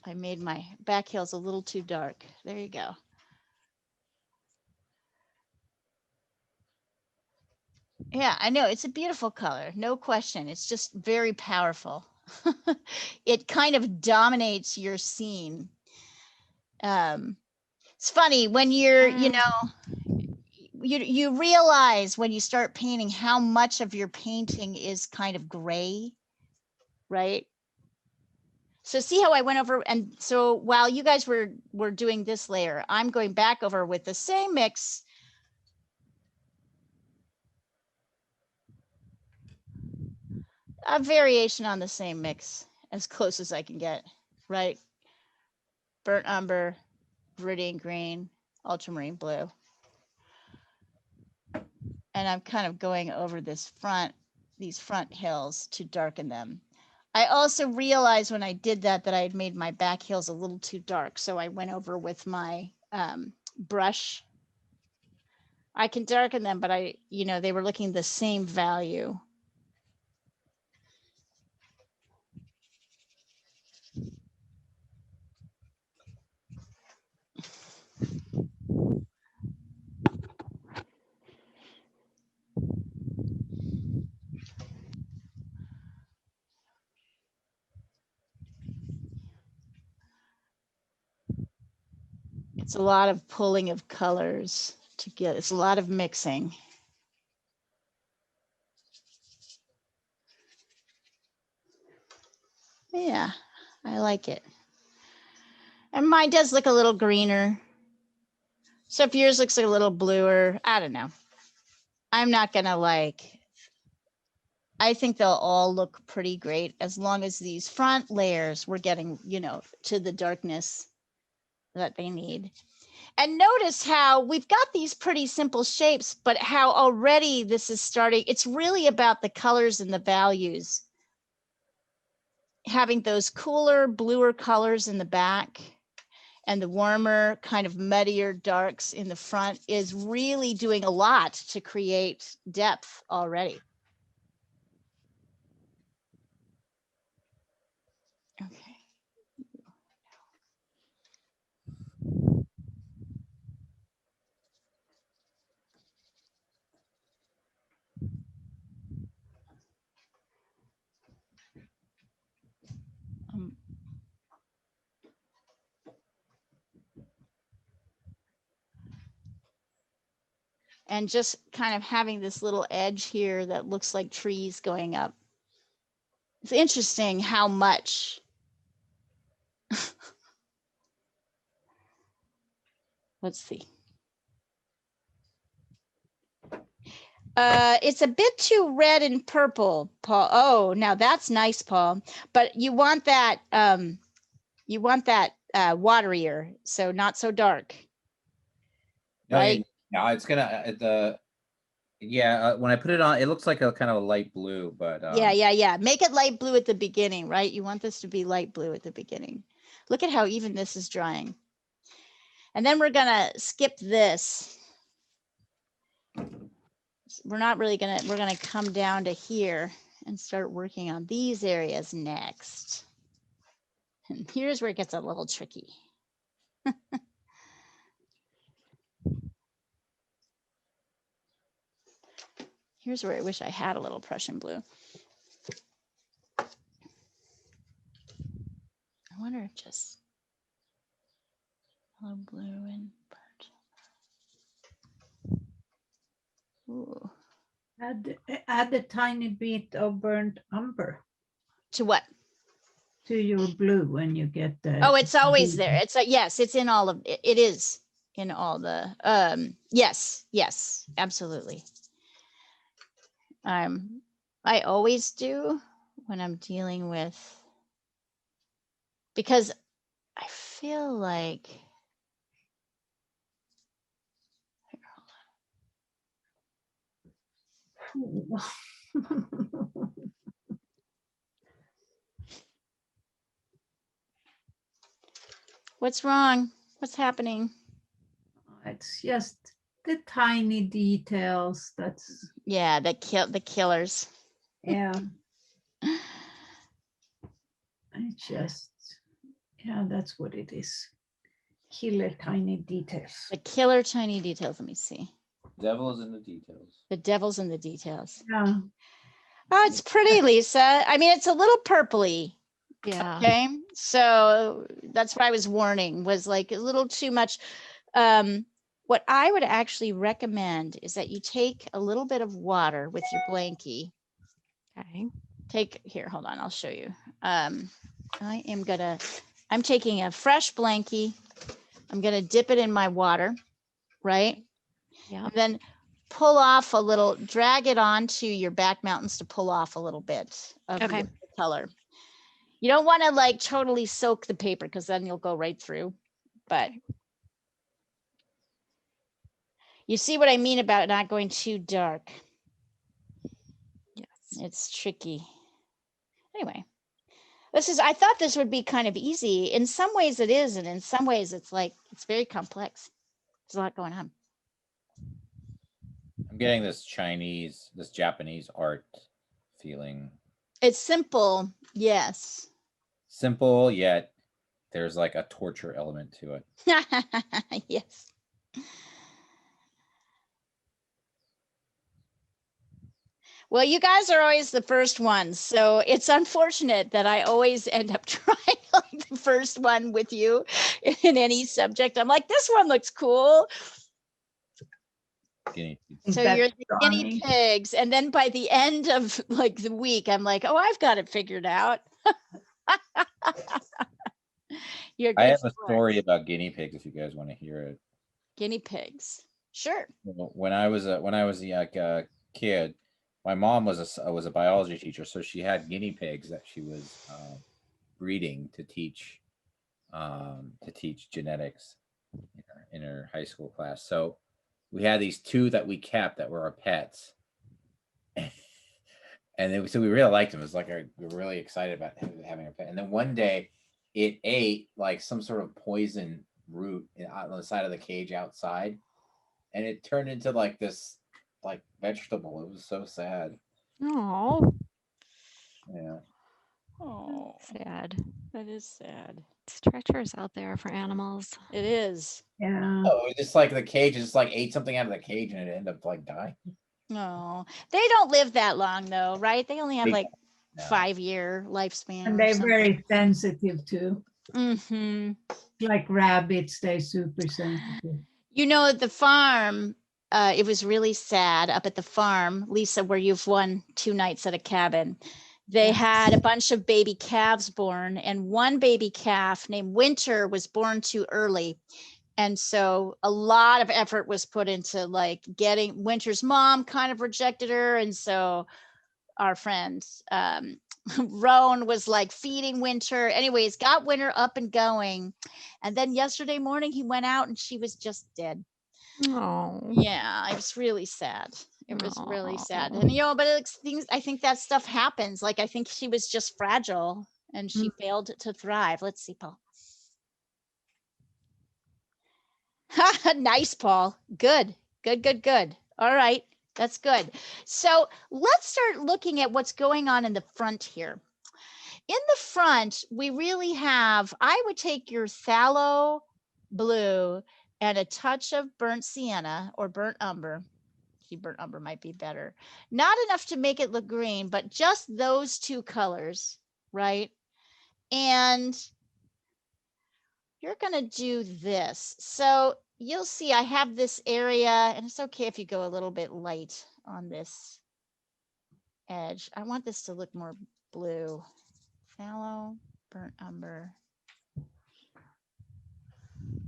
I made my back heels a little too dark. There you go. Yeah, I know, it's a beautiful color, no question. It's just very powerful. It kind of dominates your scene. It's funny when you're, you know, you realize when you start painting how much of your painting is kind of gray, right? So see how I went over, and so while you guys were doing this layer, I'm going back over with the same mix. A variation on the same mix, as close as I can get, right? Burnt umber, viridian green, ultramarine blue. And I'm kind of going over these front hills to darken them. I also realized when I did that I had made my back hills a little too dark. So I went over with my brush. I can darken them, but they were looking the same value. It's a lot of pulling of colors. to get, it's a lot of mixing. Yeah, I like it. And mine does look a little greener. So if yours looks like a little bluer, I don't know. I'm not gonna like, I think they'll all look pretty great as long as these front layers we're getting, you know, to the darkness that they need. And notice how we've got these pretty simple shapes, but how already this is starting. It's really about the colors and the values. Having those cooler, bluer colors in the back and the warmer, kind of muddier darks in the front is really doing a lot to create depth already. Okay. And just kind of having this little edge here that looks like trees going up. It's interesting how much. Let's see. It's a bit too red and purple, Paul. Oh, now that's nice, Paul. But you want that waterier, so not so dark. No, Right? yeah, it's gonna when I put it on, it looks like a kind of a light blue, but Yeah. Make it light blue at the beginning, right? You want this to be light blue at the beginning. Look at how even this is drying. And then we're gonna skip this. We're gonna come down to here and start working on these areas next. And here's where it gets a little tricky. Here's where I wish I had a little Prussian blue. I wonder if just a little blue and burnt. Ooh. Add a tiny bit of burnt umber To what? to your blue when you get the. Oh, it's always there. It's yes, it's in all of it. It is in all the yes, absolutely. I always do when I'm dealing with, because I feel like what's wrong? What's happening? It's just the tiny details. That's Yeah, the killers. yeah. It's just that's what it is. Killer tiny details. The killer tiny details. Let me see. devil is in the details. The devil's in the details. Yeah. Oh, it's pretty, Lisa. I mean, it's a little purpley. Yeah. Okay, so that's what I was warning, was like a little too much. What I would actually recommend is that you take a little bit of water with your blankie. Okay. Here, hold on, I'll show you. I'm taking a fresh blankie. I'm gonna dip it in my water, right? Yeah. And then pull off a little, drag it onto your back mountains to pull off a little bit of Okay. the color. You don't want to like totally soak the paper because then you'll go right through. But you see what I mean about not going too dark. Yes. It's tricky. Anyway, I thought this would be kind of easy. In some ways it is, and in some ways it's it's very complex. There's a lot going on. I'm getting this Japanese art feeling. It's simple, yes. Simple, yet there's like a torture element to it. Yes. Well, you guys are always the first ones, so it's unfortunate that I always end up trying like the first one with you in any subject. I'm like, this one looks cool. guinea pigs. think So that's you're the guinea Johnny. pigs. And then by the end of like the week, I'm like, oh, I've got it figured out. You're I good have a sport. story about guinea pigs if you guys want to hear it. Guinea pigs. Sure. When I was a kid, my mom was a biology teacher, so she had guinea pigs that she was breeding to teach genetics in her high school class. So we had these two that we kept that were our pets, and so we really liked them. It was like we were really excited about having a pet. And then one day, it ate like some sort of poison root on the side of the cage outside, and it turned into like this like vegetable. It was so sad. Oh, Yeah. Oh, sad. that is sad. It's treacherous out there for animals. It is. Yeah. Oh, it just like the cage just like ate something out of the cage and it ended up like dying. No, they don't live that long though, right? They only have They like No. 5-year lifespan. And or they're something. very sensitive too. Mhm. Like rabbits, they're super sensitive. You know, at the farm, it was really sad up at the farm, Lisa, where you've won 2 nights at a cabin. They Yeah. had a bunch of baby calves born, and one baby calf named Winter was born too early. And so a lot of effort was put into like getting Winter's mom kind of rejected her. And so our friend Roan was like feeding Winter. Anyways, got Winter up and going. And then yesterday morning he went out and she was just dead. Oh, Yeah, it was really sad. It was really sad. Aw. And but it's things, I think that stuff happens. Like I think she was just fragile and she failed to thrive. Let's see, Paul. Nice, Paul. Good, good, good, good. All right, that's good. So let's start looking at what's going on in the front here. In the front, we really have, I would take your phthalo blue and a touch of burnt sienna or burnt umber. See, burnt umber might be better. Not enough to make it look green, but just those 2 colors, right? And you're going to do this. So you'll see I have this area, and it's okay if you go a little bit light on this edge. I want this to look more blue. Phthalo, burnt umber.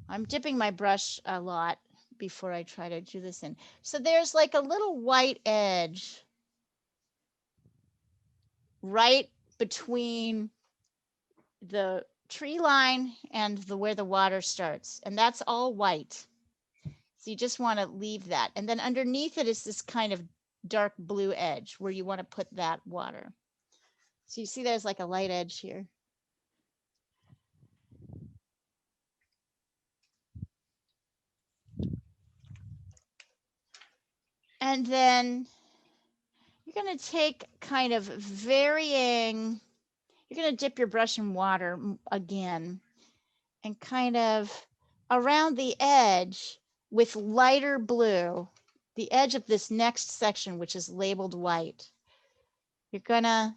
I'm dipping my brush a lot before I try to do this in. So there's like a little white edge right between the tree line and where the water starts, and that's all white. So you just want to leave that. And then underneath it is this kind of dark blue edge where you want to put that water. So you see there's like a light edge here. And then you're going to take kind of varying, you're going to dip your brush in water again and kind of around the edge with lighter blue, the edge of this next section, which is labeled white. You're going to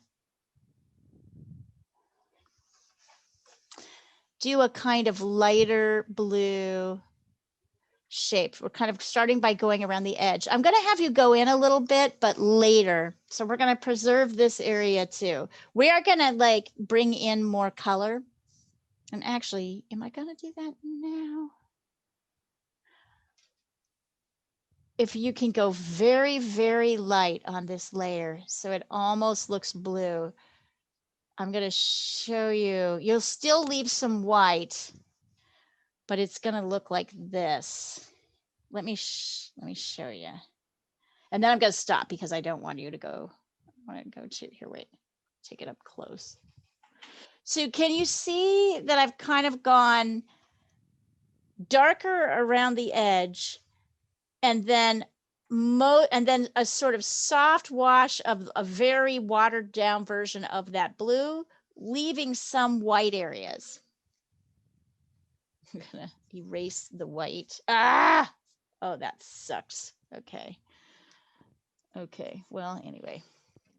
do a kind of lighter blue shape. We're kind of starting by going around the edge. I'm going to have you go in a little bit, but later. So we're going to preserve this area too. We are going to like bring in more color. And actually, am I going to do that now? If you can go very, very light on this layer, so it almost looks blue. I'm going to show you. You'll still leave some white, but it's going to look like this. Let me show you. And then I'm going to stop because I don't want you to go. I want to go to here. Wait, take it up close. So can you see that I've kind of gone darker around the edge, and then a sort of soft wash of a very watered down version of that blue, leaving some white areas. I'm gonna erase the white. Ah, oh, that sucks. Okay. Okay, well, anyway.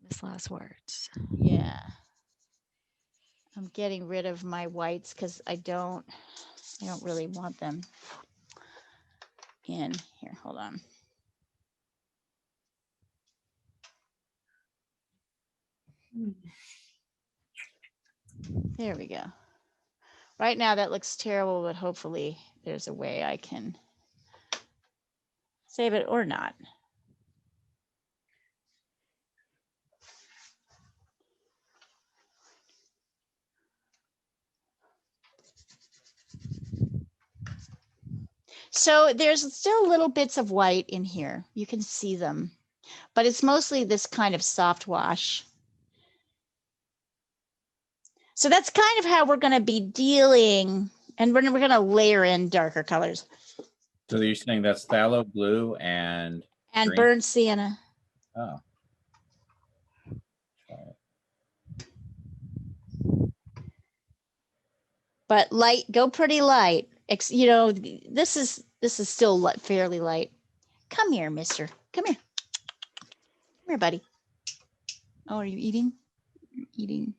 Famous last words. Yeah. I'm getting rid of my whites because I don't really want them in here. Hold on. There we go. Right now that looks terrible, but hopefully there's a way I can save it or not. So there's still little bits of white in here. You can see them, but it's mostly this kind of soft wash. So that's kind of how we're going to be dealing, and we're going to layer in darker colors. So you're saying that's phthalo blue and green? Burnt sienna. Oh. Try it. But light, go pretty light. You know, this is still fairly light. Come here, mister. Come here. Come here, buddy. Oh, are you eating? You're eating.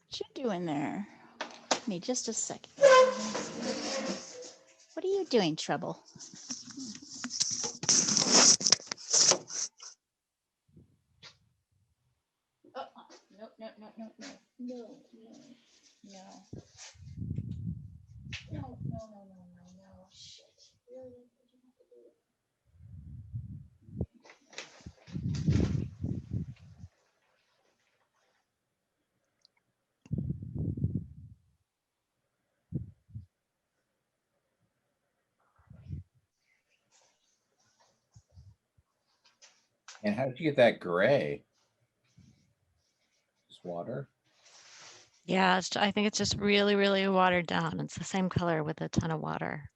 What you doing there? Give me just a second. What are you doing, Trouble? Oh, no, no, no, no, no, no, no, no. No, no, no, no, no, no. Shit. Really? Did you have to do it? And how did you get that gray? Just water? Yeah, I think it's just really, really watered down. It's the same color with a ton of water.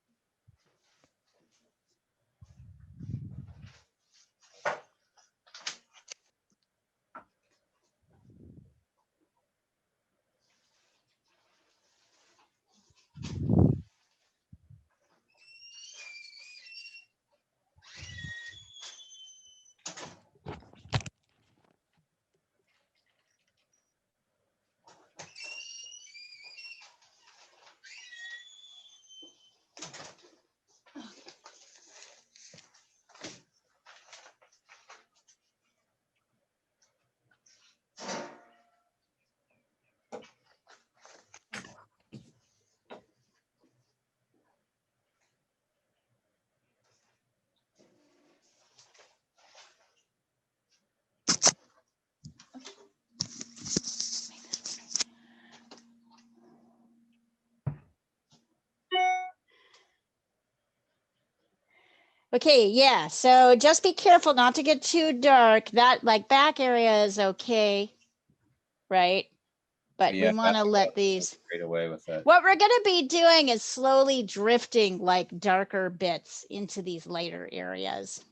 Okay, yeah. So just be careful not to get too dark. That like back area is okay, right? But Yeah, we want to that's let these. straight away with it. What we're going to be doing is slowly drifting like darker bits into these lighter areas.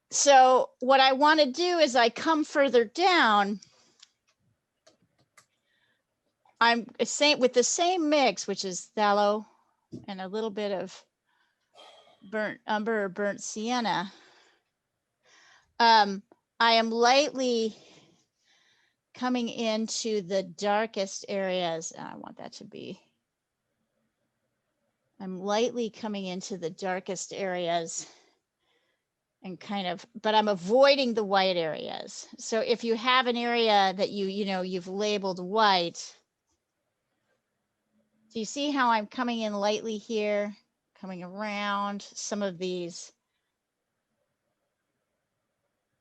So what I want to do is I come further down. I'm saying with the same mix, which is phthalo and a little bit of burnt umber or burnt sienna. I am lightly coming into the darkest areas. I want that to be. I'm lightly coming into the darkest areas and kind of, but I'm avoiding the white areas. So if you have an area that you've labeled white, do you see how I'm coming in lightly here, coming around some of these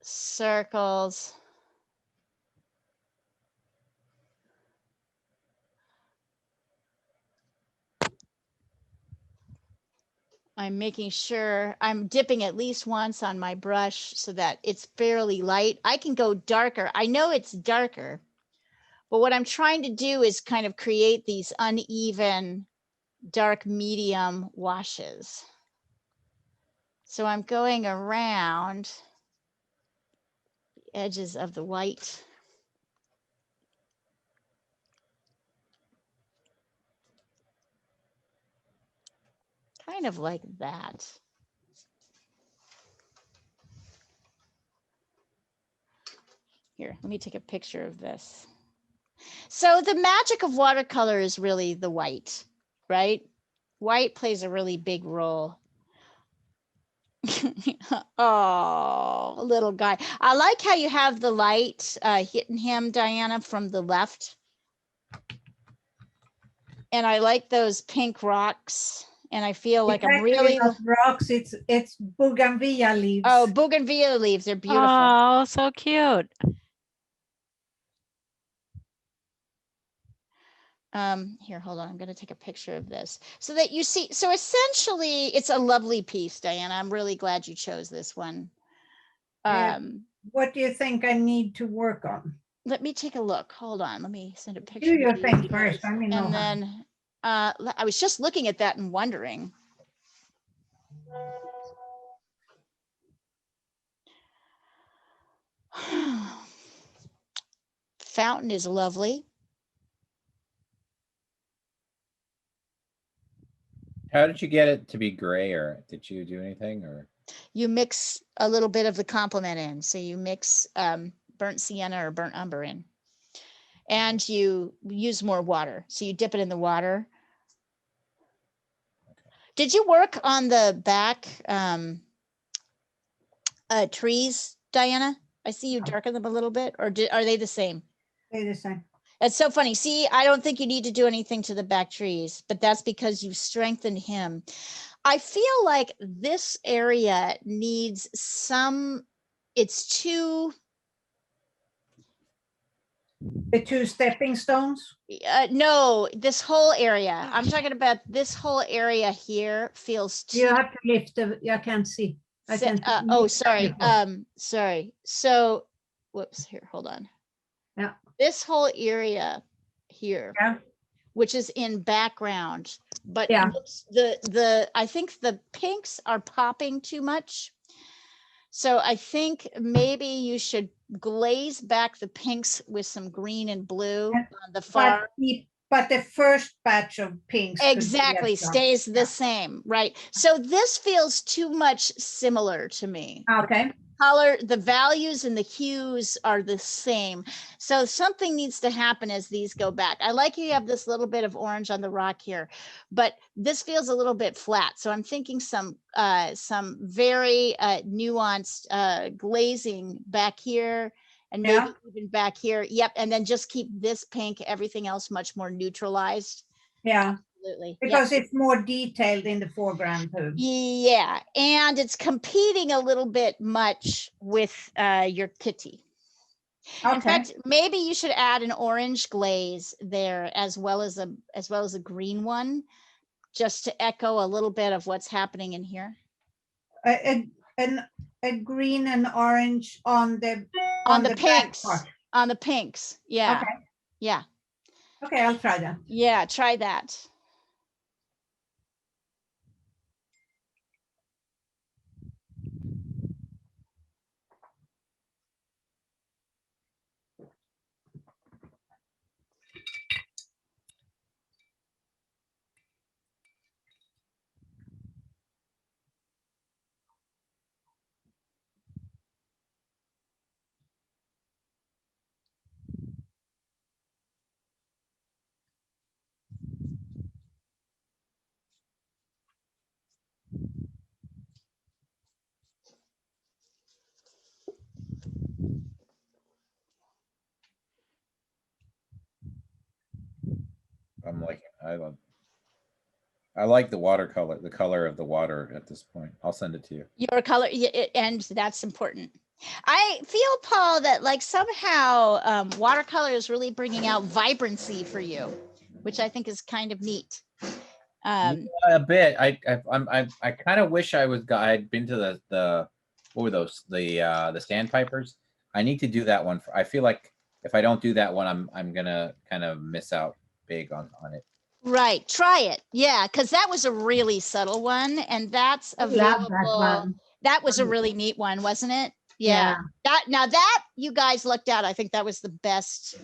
circles? I'm making sure I'm dipping at least once on my brush so that it's fairly light. I can go darker. I know it's darker, but what I'm trying to do is kind of create these uneven dark medium washes. So I'm going around the edges of the white. Kind of like that. Here, let me take a picture of this. So the magic of watercolor is really the white, right? White plays a really big role. Oh, little guy. I like how you have the light hitting him, Diana, from the left. And I like those pink rocks. And I feel like It's I'm really, actually not rocks, it's bougainvillea leaves. oh, bougainvillea leaves. They're beautiful. Oh, so cute. Here, hold on. I'm going to take a picture of this so that you see. So essentially, it's a lovely piece, Diana. I'm really glad you chose this one. Yeah. What do you think I need to work on? Let me take a look. Hold on. Let me send a picture. Do your to you thing guys. first. I mean, And then I was just looking at that and wondering. Fountain is lovely. How did you get it to be gray, or did you do anything, or? You mix a little bit of the complement in. So you mix burnt sienna or burnt umber in. And you use more water. So you dip it in the water. Did you work on the back trees, Diana? I see you darken them a little bit, or are they the same? They're the same. It's so funny. See, I don't think you need to do anything to the back trees, but that's because you've strengthened him. I feel like this area needs some, it's too, The two stepping stones. no, this whole area. I'm talking about this whole area here feels too. You have to lift the, I can't see. I can. Oh, sorry. Sorry. So, whoops, here, hold on. Yeah. This whole area here, Yeah. which is in background, but Yeah. I think the pinks are popping too much. So I think maybe you should glaze back the pinks with some green and blue Yeah, on the far. But the first batch of pinks could be Exactly, as well. stays the Yeah. same, right? So this feels too much similar to me. Okay. Color, the values and the hues are the same. So something needs to happen as these go back. I like you have this little bit of orange on the rock here, but this feels a little bit flat. So I'm thinking some very nuanced glazing back here and maybe Yeah. even back here. Yep. And then just keep this pink, everything else much more neutralized. Yeah. Absolutely. Because it's more detailed in the foreground too. Yeah, and it's competing a little bit much with your kitty. Okay. In fact, maybe you should add an orange glaze there as well as a green one, just to echo a little bit of what's happening in here. A green and orange on the pinks. back part. On the pinks. Yeah. Okay. Yeah. Okay, I'll try that. Yeah, try that. I'm like, I like the watercolor, the color of the water at this point. I'll send it to you. Your color, and that's important. I feel, Paul, that like somehow watercolor is really bringing out vibrancy for you, which I think is kind of neat. A bit. I kind of wish I'd been to the what were those, the sandpipers. I need to do that one. I feel like if I don't do that one, I'm gonna kind of miss out big on it. Right, try it. Yeah, because that was a really subtle one, and that's I love available. that one. That was a really neat one, wasn't it? Yeah. Yeah. That you guys looked at, I think that was the best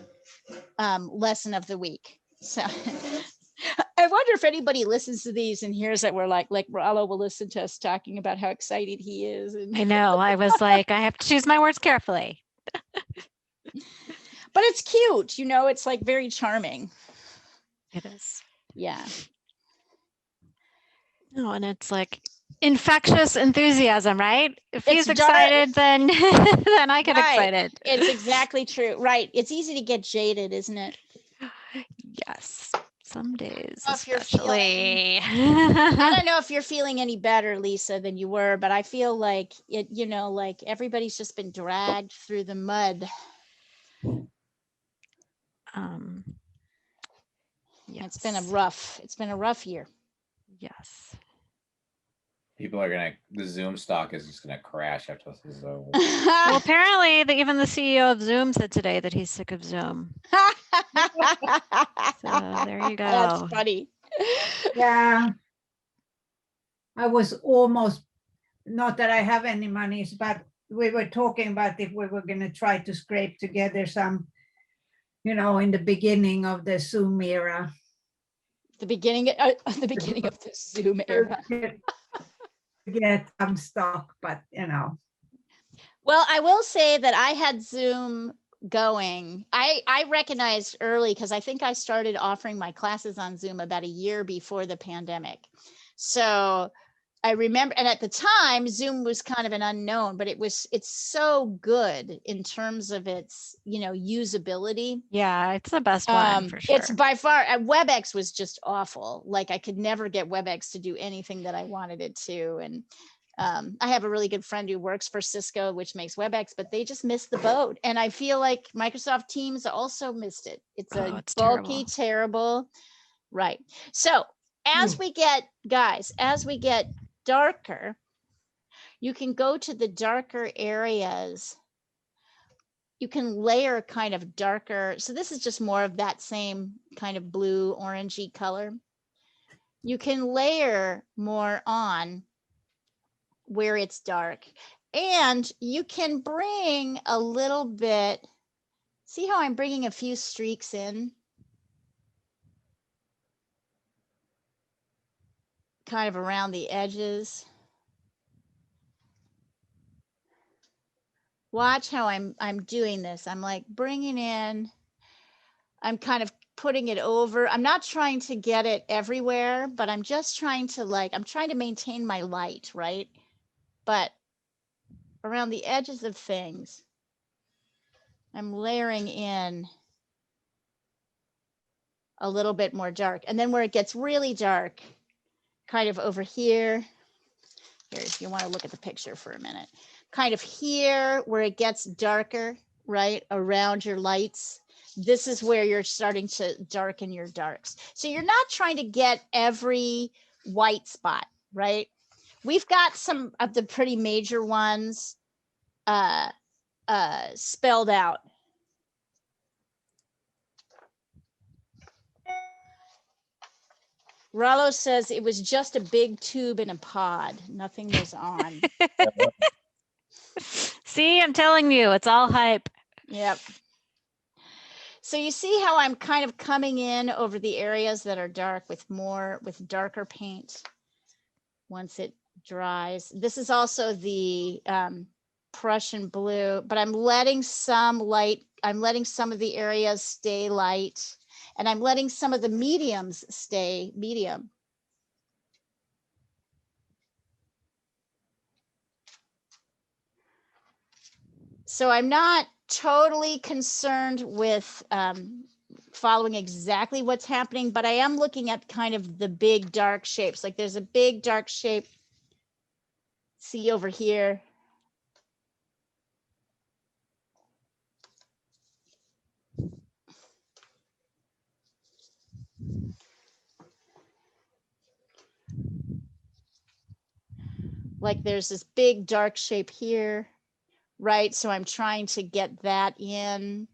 lesson of the week. So I wonder if anybody listens to these and hears that we're like Rollo will listen to us talking about how excited he is. And I know. I was like, I have to choose my words carefully. but it's cute, you know, it's like very charming. It is. Yeah. No, and it's like infectious enthusiasm, right? If he's It's dark. excited, then then I get Right. excited. It's exactly true. Right. It's easy to get jaded, isn't it? Yes. Some days, If you're feeling- especially. I don't know if you're feeling any better, Lisa, than you were, but I feel like it, you know, like everybody's just been dragged through the mud. Yes. It's been a rough year. Yes. People are the Zoom stock is just gonna crash after this is over. Well, apparently, even the CEO of Zoom said today that he's sick of Zoom. So there you go. That's funny. Yeah. I was almost, not that I have any monies, but we were talking about if we were going to try to scrape together some, you know, in the beginning of the Zoom era. The beginning of the Zoom era. Get some stock, but you know. Well, I will say that I had Zoom going. I recognized early because I think I started offering my classes on Zoom about a year before the pandemic. So I remember, and at the time, Zoom was kind of an unknown, but it's so good in terms of its, you know, usability. Yeah, it's the best one for sure. It's by far, WebEx was just awful. Like I could never get WebEx to do anything that I wanted it to. And I have a really good friend who works for Cisco, which makes WebEx, but they just missed the boat. And I feel like Microsoft Teams also missed it. It's it's bulky, terrible. Right. So as we get darker, you can go to the darker areas. You can layer kind of darker. So this is just more of that same kind of blue orangey color. You can layer more on where it's dark, and you can bring a little bit. See how I'm bringing a few streaks in? Kind of around the edges. Watch how I'm doing this. I'm like bringing in, I'm kind of putting it over. I'm not trying to get it everywhere, but I'm just trying to I'm trying to maintain my light, right? But around the edges of things, I'm layering in a little bit more dark. And then where it gets really dark, kind of over here, if you want to look at the picture for a minute, kind of here where it gets darker, right, around your lights, this is where you're starting to darken your darks. So you're not trying to get every white spot, right? We've got some of the pretty major ones spelled out. Rollo says it was just a big tube in a pod. Nothing was on. See, I'm telling you, it's all hype. Yep. So you see how I'm kind of coming in over the areas that are dark with darker paint once it dries. This is also the Prussian blue, but I'm letting some light, I'm letting some of the areas stay light, and I'm letting some of the mediums stay medium. So I'm not totally concerned with following exactly what's happening, but I am looking at kind of the big dark shapes. Like there's a big dark shape, see over here. Like there's this big dark shape here, right? So I'm trying to get that in.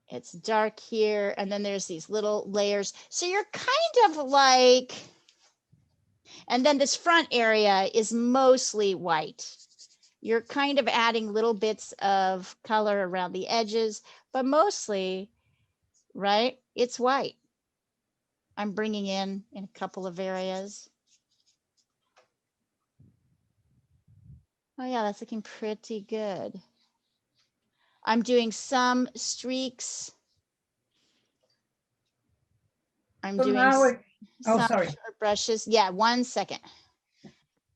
It's dark here, and then there's these little layers. So you're kind of like, and then this front area is mostly white. You're kind of adding little bits of color around the edges, but mostly, right, it's white. I'm bringing in a couple of areas. Oh yeah, that's looking pretty good. I'm doing some streaks. I'm So doing now some oh, sorry. short brushes. Yeah, 1 second.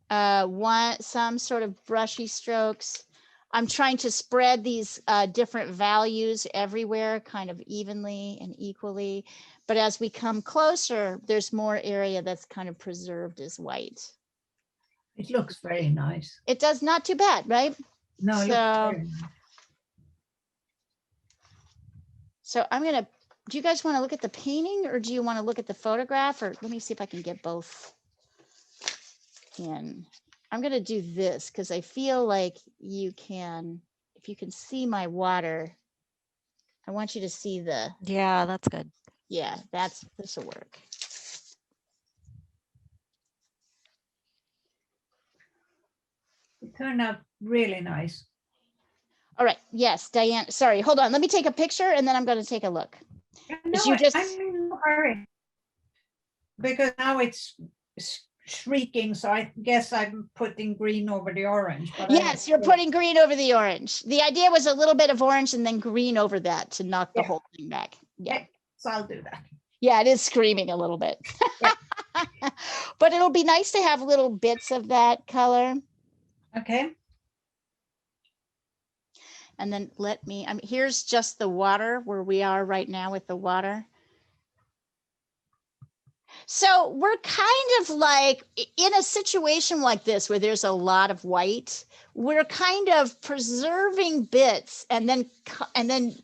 Some sort of brushy strokes. I'm trying to spread these different values everywhere kind of evenly and equally. But as we come closer, there's more area that's kind of preserved as white. It looks very nice. It does not too bad, right? No, it looks So, very nice. so I'm going to, do you guys want to look at the painting or do you want to look at the photograph? Or let me see if I can get both in. I'm going to do this because I feel like you can, if you can see my water, I want you to see the, Yeah, that's good. yeah, this will work. It turned out really nice. All right. Yes, Diane. Sorry, hold on. Let me take a picture and then I'm going to take a look. No, you just- I'm in no hurry. Because now it's shrieking, so I guess I'm putting green over the orange. But Yes, you're putting green over the orange. The idea was a little bit of orange and then green over that to knock the Yeah. whole thing back. Yeah. So I'll do that. Yeah, it is screaming a little bit. Yeah. But it'll be nice to have little bits of that color. Okay. And then let me, I mean, here's just the water where we are right now with the water. So we're kind of like in a situation like this where there's a lot of white, we're kind of preserving bits and then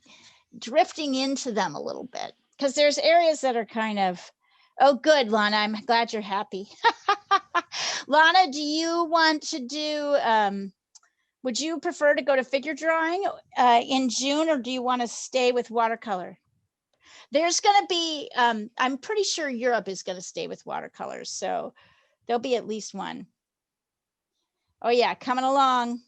drifting into them a little bit because there's areas that are kind of, oh, good, Lana, I'm glad you're happy. Lana, do you want to do, would you prefer to go to figure drawing in June or do you want to stay with watercolor? There's going to be, I'm pretty sure Europe is going to stay with watercolors. So there'll be at least one. Oh yeah, coming along.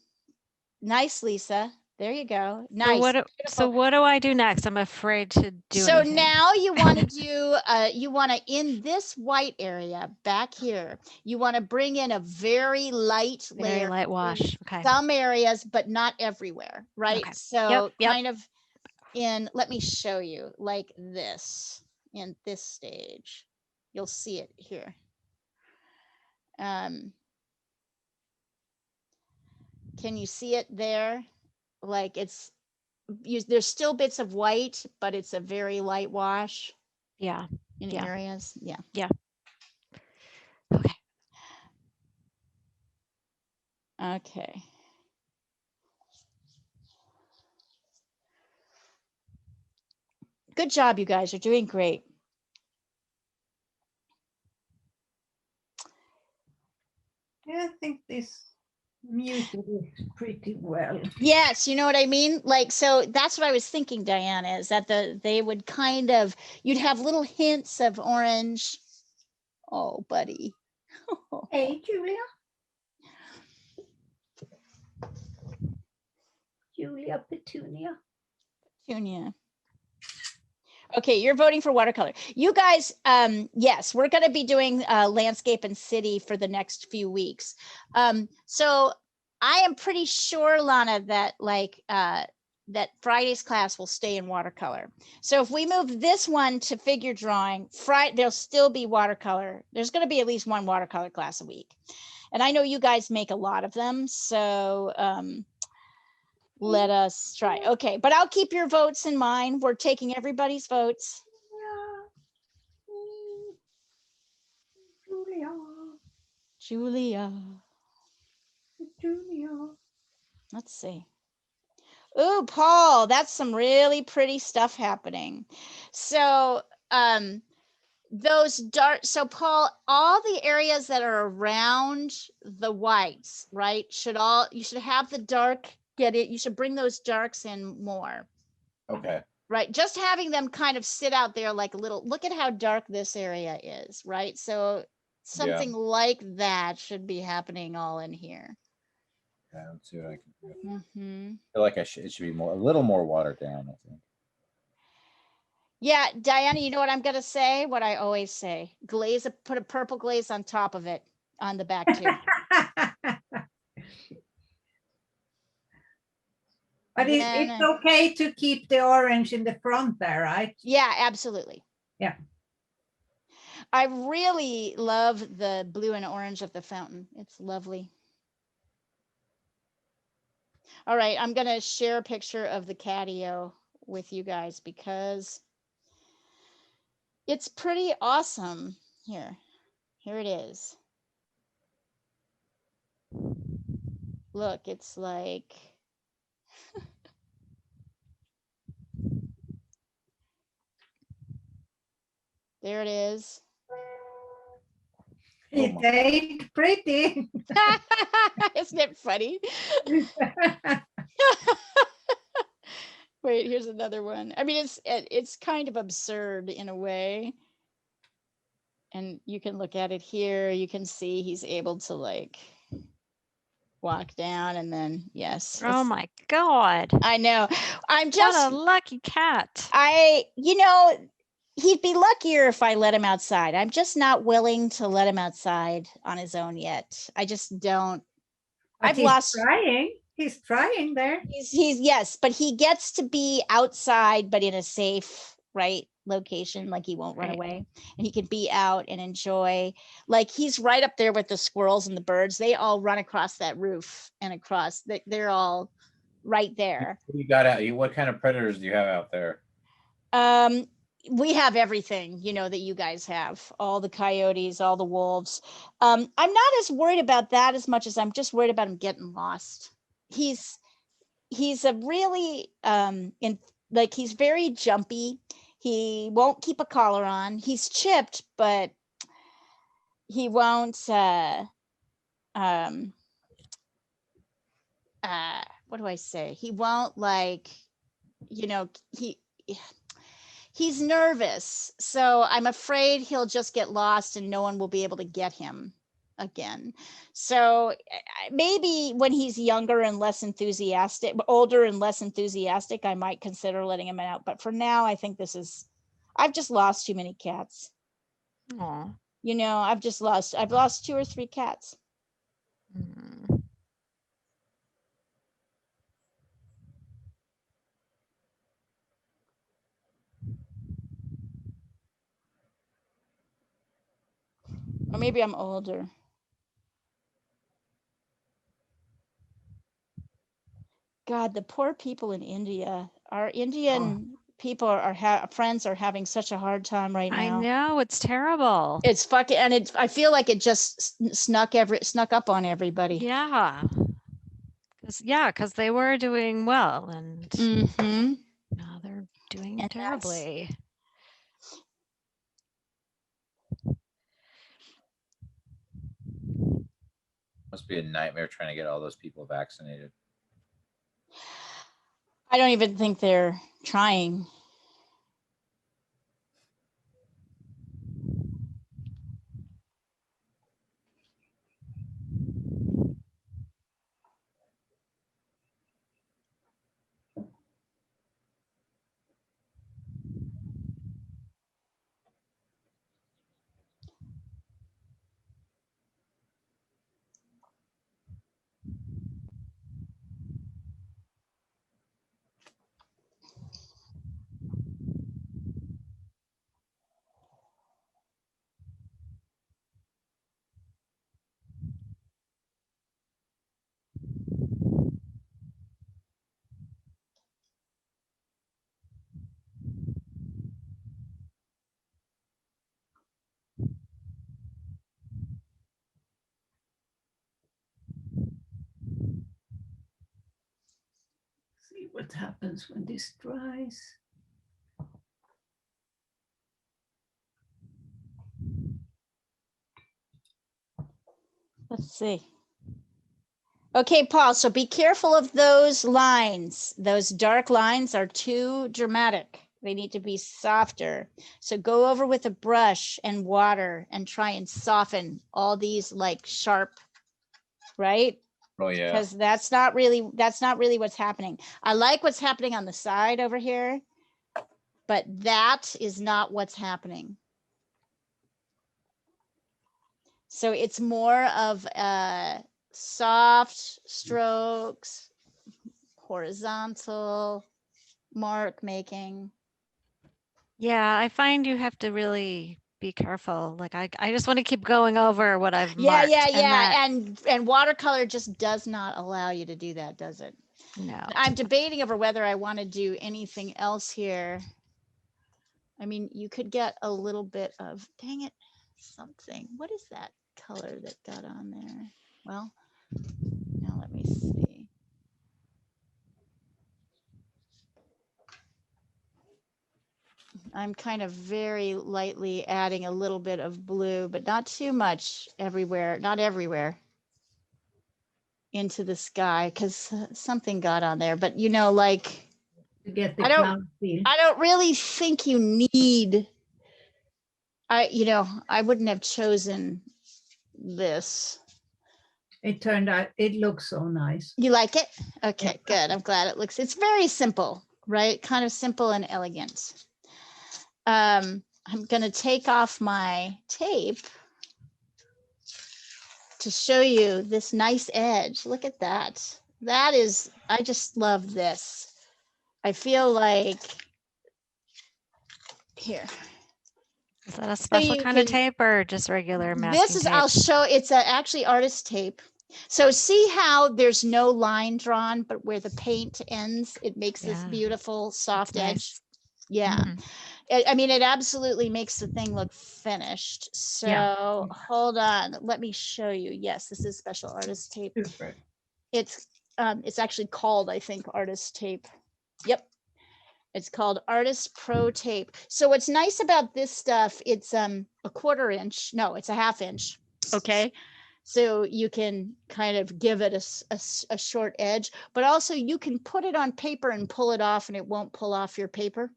Nice, Lisa. There you go. Nice. So what do I do next? I'm afraid to do So anything. now you want to do, you want to, in this white area back here, you want to bring in a very light Very layer. light wash. Okay. Some areas, but not everywhere, right? Okay. So Yep. kind of in, let me show you like this in this stage. You'll see it here. Can you see it there? Like it's, there's still bits of white, but it's a very light wash. Yeah. In Yeah. areas. Yeah. Yeah. Okay. Okay. Good job, you guys. You're doing great. Yeah, I think this muted is pretty well. Yes, you know what I mean? Like, so that's what I was thinking, Diana, is that they would kind of, you'd have little hints of orange. Oh, buddy. Hey, Julia. Julia Petunia. Petunia. Okay, you're voting for watercolor. You guys, yes, we're going to be doing landscape and city for the next few weeks. So I am pretty sure, Lana, that like that Friday's class will stay in watercolor. So if we move this one to figure drawing, there'll still be watercolor. There's going to be at least one watercolor class a week. And I know you guys make a lot of them, so let us try. Okay, but I'll keep your votes in mind. We're taking everybody's votes. Julia. Let's see. Ooh, Paul, that's some really pretty stuff happening. So those dark, so Paul, all the areas that are around the whites, right, you should have the dark get it, you should bring those darks in more, Okay. right? Just having them kind of sit out there like a little, look at how dark this area is, right? So something like that should be happening all in here. Yeah, let's see what I can do. Mhm. I feel like it should be a little more watered down, I think. Yeah, Diana, you know what I'm gonna say? What I always say: put a purple glaze on top of it on the back too. But it's Then, okay to keep the orange in the front there, right? yeah, absolutely. Yeah. I really love the blue and orange of the fountain. It's lovely. All right, I'm gonna share a picture of the catio with you guys because it's pretty awesome. Here it is. Look, it's like there it is. It ain't pretty. Isn't it funny? Wait, here's another one. I mean, it's kind of absurd in a way. And you can look at it here. You can see he's able to like walk down and then, yes. Oh my God. I know. I'm What just, a lucky cat. he'd be luckier if I let him outside. I'm just not willing to let him outside on his own yet. I just don't. But I've he's lost. trying. He's trying there. Yes, but he gets to be outside, but in a safe, right, location. Like he won't run Right. away, and he can be out and enjoy. Like he's right up there with the squirrels and the birds. They all run across that roof and across. They're all right there. You got out. What kind of predators do you have out there? We have everything, that you guys have, all the coyotes, all the wolves. I'm not as worried about that as much as I'm just worried about him getting lost. He's a really he's very jumpy. He won't keep a collar on. He's chipped, but he won't what do I say? He won't he's nervous. So I'm afraid he'll just get lost and no one will be able to get him again. So maybe when he's younger and older and less enthusiastic, I might consider letting him out. But for now, I think I've just lost too many cats. Aw. I've lost 2 or 3 cats. Mm. Or maybe I'm older. God, the poor people in India. Our Indian people friends are having such a hard time right I now. know, it's terrible. It's fucking, and I feel like it just snuck up on everybody. Yeah. Because they were doing well and Mm-hmm. now they're doing And terribly. Must be a nightmare trying to get all those people vaccinated. I don't even think they're trying. See what happens when this dries. Let's see. Okay, Paul, so be careful of those lines. Those dark lines are too dramatic. They need to be softer. So go over with a brush and water and try and soften all these like sharp, right? Oh, yeah. Because that's not really what's happening. I like what's happening on the side over here, but that is not what's happening. So it's more of soft strokes, horizontal mark making. Yeah, I find you have to really be careful. Like I just want to keep going over what I've Yeah, marked. And that, and watercolor just does not allow you to do that, does it? no. I'm debating over whether I want to do anything else here. I mean, you could get a little bit of, dang it, something. What is that color that got on there? Well, now let me see. I'm kind of very lightly adding a little bit of blue, but not too much everywhere, not everywhere into the sky, because something got on there. But you know, like, To get the I don't- cloud feel. I don't really think you need, I wouldn't have chosen this. It turned out, it looks so nice. You like it? Okay, Yeah. good. I'm glad it looks, it's very simple, right? Kind of simple and elegant. I'm going to take off my tape to show you this nice edge. Look at that. That is, I just love this. I feel like, here. Is that a special you kind of can- tape or just regular masking This is, tape? I'll show, it's actually artist tape. So see how there's no line drawn, but where the paint ends, it makes this Yeah. beautiful soft edge. Nice. Yeah. Mhm. I mean, it absolutely makes the thing look finished. So Yeah. hold on, let me show you. Yes, this is special artist tape. Super. It's actually called, I think, artist tape. Yep. It's called Artist Pro Tape. So what's nice about this stuff, it's a 1/4 inch. No, it's a 1/2 inch. Okay. So you can kind of give it a short edge, but also you can put it on paper and pull it off and it won't pull off your paper.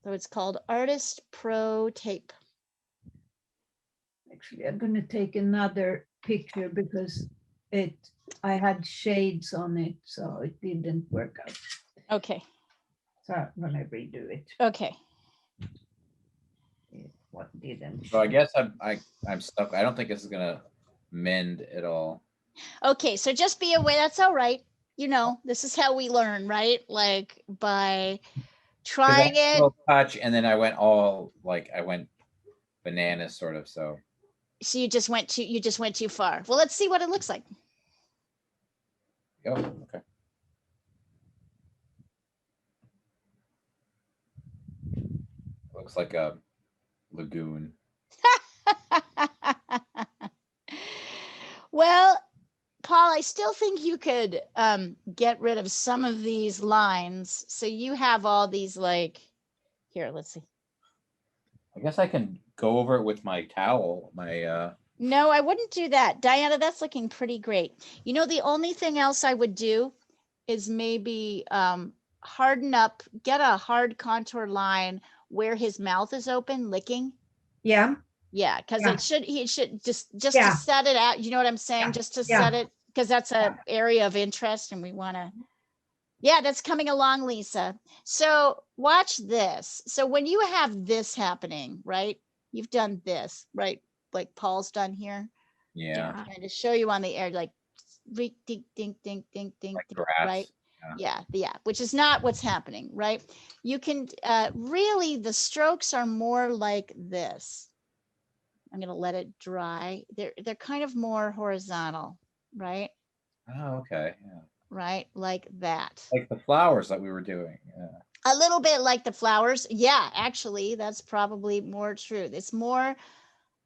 So it's called Artist Pro Tape. Actually, I'm going to take another picture because I had shades on it, so it didn't work out. Okay. So I'm going to redo it. Okay. What didn't? So I guess I'm stuck. I don't think this is gonna mend at all. Okay. So just be aware. That's all right. You know, this is how we learn, right? Like by 'Cause I trying had a it. little touch, and then I went bananas, sort of. So So you just went too far. Well, let's see what it looks like. oh, okay. Looks like a lagoon. Well, Paul, I still think you could get rid of some of these lines. So you have all these like, here, let's see. I guess I can go over it with my towel. No, I wouldn't do that. Diana, that's looking pretty great. You know, the only thing else I would do is maybe harden up, get a hard contour line where his mouth is open, licking. Yeah. Yeah, because Yeah. he should just Yeah. to set it out. You know what I'm saying? Yeah. Just to Yeah. set it, because that's a area of interest and we want to. Yeah, that's coming along, Lisa. So watch this. So when you have this happening, right? You've done this, right? Like Paul's done here. Yeah. Trying to show you on the air, like ding, ding, ding, ding, ding, ding, Like ding, grass. right? Yeah, which is not what's happening, right? You can really, the strokes are more like this. I'm going to let it dry. They're kind of more horizontal, right? Oh, okay. Yeah. Right, like that. Like the flowers that we were doing. Yeah. A little bit like the flowers. Yeah, actually, that's probably more true. It's more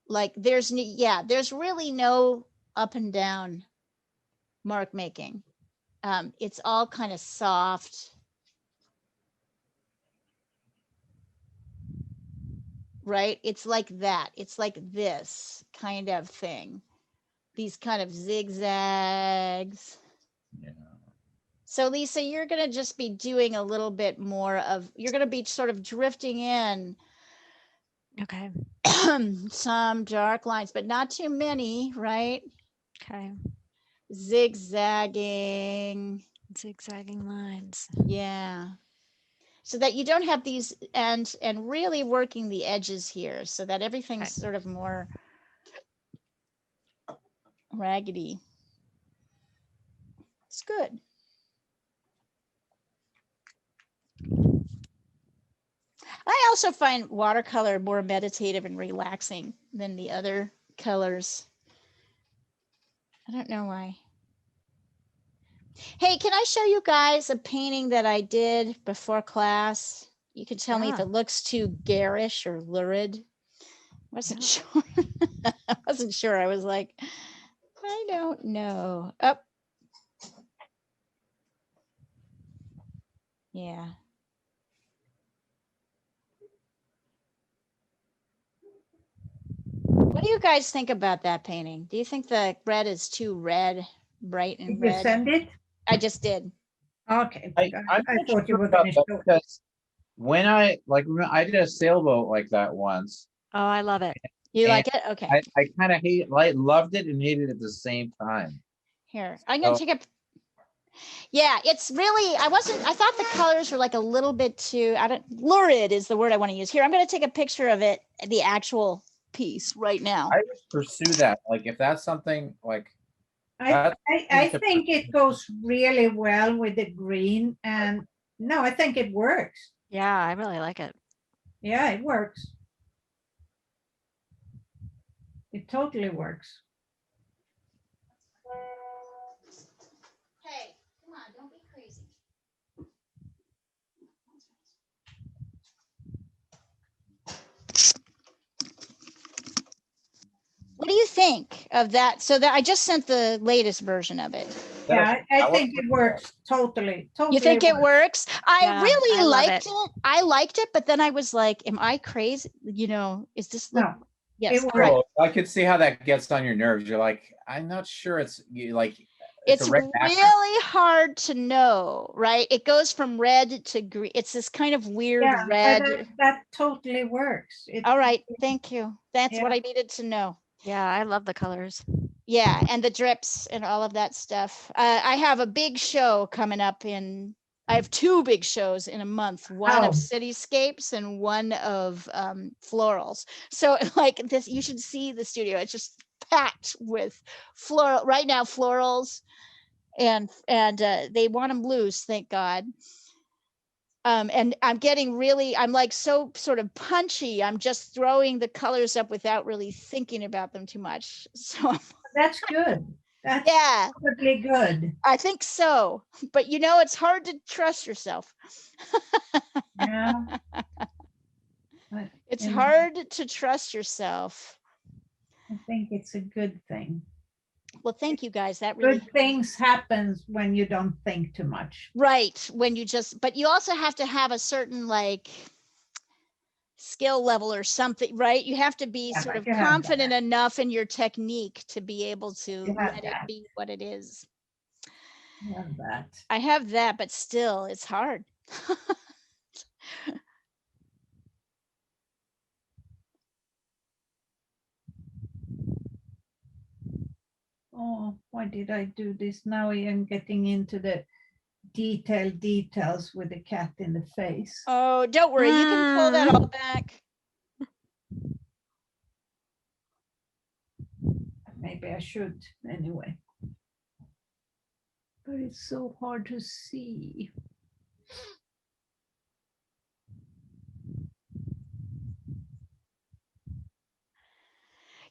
like there's really no up and down mark making. It's all kind of soft. Right? It's like that. It's like this kind of thing. these kind of zigzags. Yeah. So Lisa, you're going to just be doing a little bit more of, you're going to be sort of drifting in Okay. some dark lines, but not too many, right? Okay. Zigzagging. Zigzagging lines. Yeah. So that you don't have these, and really working the edges here so that everything's Okay. sort of more raggedy. It's good. I also find watercolor more meditative and relaxing than the other colors. I don't know why. Hey, can I show you guys a painting that I did before class? You can tell me if Yeah. it looks too garish or lurid. Wasn't Yeah. sure. I wasn't sure. I was like, I don't know. Oh. Yeah. What do you guys think about that painting? Do you think the red is too red, bright Did and you red? send it? I just did. Okay. I'm I not thought you sure were about going to that show it. because when I I did a sailboat like that once, Oh, I love it. You And like it? Okay. I kind of loved it and hated it at the same time. Here, I'm gonna So- take a. Yeah, it's really, I thought the colors were like a little bit too, lurid is the word I want to use. Here, I'm gonna take a picture of it, the actual piece right now. I would pursue that. Like if that's something like I that, think it goes really well with the green, and no, I think it works. Yeah, I really like it. Yeah, it works. It totally works. Hey, come on, don't be crazy. What do you think of that? So that I just sent the latest version of it. Yeah, I that think was- it works totally. You think it works. works? I Yeah, really I love liked it. it. I liked it, but then I was like, am I crazy? You know, is this look? No, Yes, it all right. Oh, I could see how that gets on your nerves. You're like, I'm not sure it's like It's a red background. really hard to know, right? It goes from red to green. It's this kind of weird yeah, but red. that totally works. All right, thank you. That's Yeah. what I needed to know. Yeah, I love the colors. Yeah, and the drips and all of that stuff. I have a big show coming up I have two big shows in a month, one Oh. of cityscapes and one of florals. So like this, you should see the studio. It's just packed with floral right now, florals, and they want them loose, thank God. And I'm like so sort of punchy. I'm just throwing the colors up without really thinking about them too much. So That's good. That's yeah, probably good. I think so. But you know, it's hard to trust yourself. Yeah. It's And hard to trust yourself. I think it's a good thing. Well, thank you guys. That really Good things happens when you don't think too much. right. When you just, but you also have to have a certain like skill level or something, right? You have to be Yeah, sort but of you have confident enough in your technique to be able to You have let it that. be what it is. Yeah, that. I have that, but still it's hard. Oh, why did I do this? Now I am getting into the details with the cat in the face. Oh, don't worry. You can pull that all back. Maybe I should anyway. But it's so hard to see.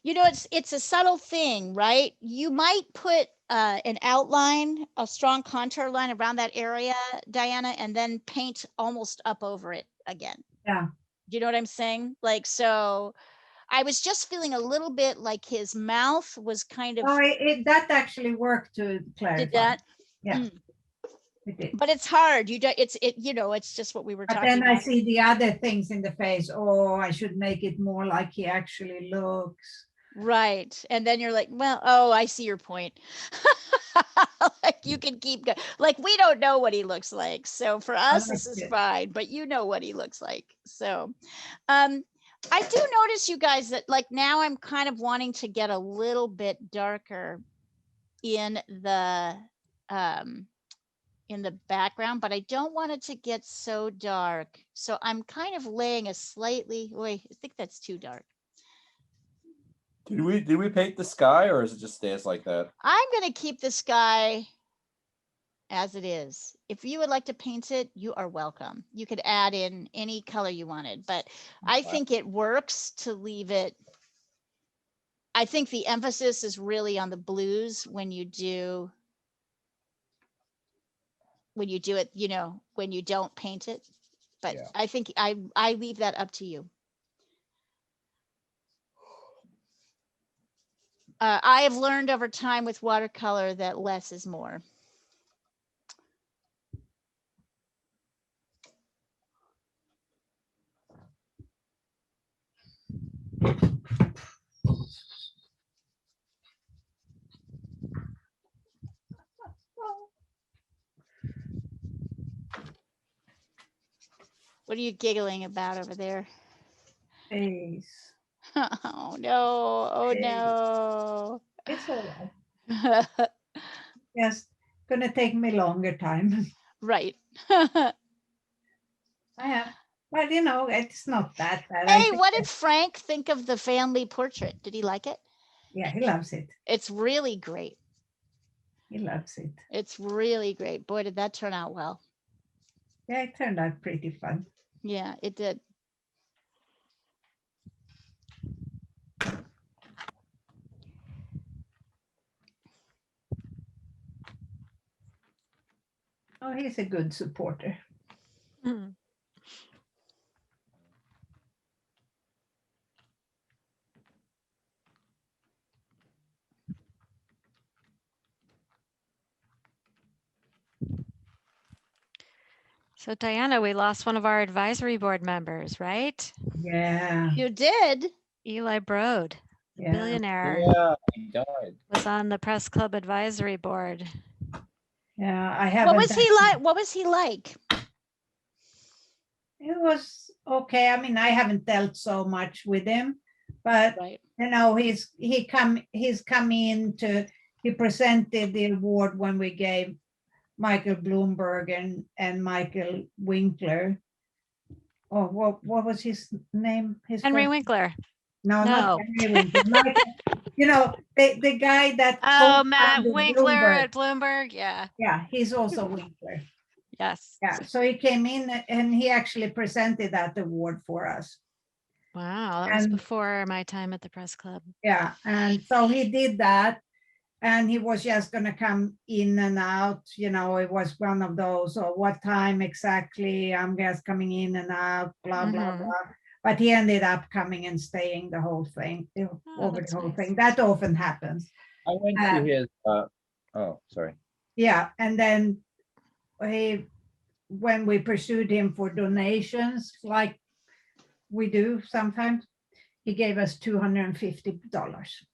You know, it's a subtle thing, right? You might put an outline, a strong contour line around that area, Diana, and then paint almost up over it again. Yeah. Do you know what I'm saying? Like, so I was just feeling a little bit like his mouth was kind of, Oh, that actually worked to clarify. did that? Yeah, Mm. it did. But it's hard. You know, it's just what we were But talking then I about. see the other things in the face. Oh, I should make it more like he actually looks. Right. And then you're like, well, oh, I see your point. Like you can keep going. Like we don't know what he looks like. So for us, this is it. fine, but you know what he looks like. So I do notice you guys that like now I'm kind of wanting to get a little bit darker in the background, but I don't want it to get so dark. So I'm kind of laying a slightly, wait, I think that's too dark. Did we paint the sky, or is it just stays like that? I'm going to keep the sky as it is. If you would like to paint it, you are welcome. You could add in any color you wanted, but I think it works to leave it. I think the emphasis is really on the blues when you do it, you know, when you don't paint it. But Yeah. I think I leave that up to you. I have learned over time with watercolor that less is more. What are you giggling about over there? Face. Oh no, oh Hey. no. It's all right. Just gonna take me longer time. Right. I have, but you know, it's not that bad. I Hey, think what did Frank think of the family portrait? Did he like it? yeah, he loves it. It's really great. He loves it. It's really great. Boy, did that turn out well. Yeah, it turned out pretty fun. Yeah, it did. Oh, he's a good supporter. Mhm. So Diana, we lost one of our advisory board members, right? Yeah, You did? Eli Broad, the yeah. billionaire, Yeah, he died. was on the press club advisory board. Yeah, I haven't. What was he like? What was he like? It was okay. I mean, I haven't dealt so much with him, but Right. you know, he's come in to, he presented the award when we gave Michael Bloomberg and Michael Winkler. Oh, what was his name? His Henry first- Winkler. No, No. not Henry Winkler. Michael, you know, the guy that Oh, Matt co-founded Winkler Bloomberg. at Bloomberg. Yeah. Yeah, he's also Winkler. Yes. Yeah, so he came in and he actually presented that award for us. Wow. That was And- before my time at the press club. Yeah, and so he did that, and he was just gonna come in and out, you know, it was one of those, or what time exactly, I'm just coming in and out, blah, blah, Mhm. blah. But he ended up coming and staying the whole thing, over that's the whole nice. thing. That often happens. I went to his. Oh, sorry. Yeah, and then when we pursued him for donations, like we do sometimes, he gave us $250.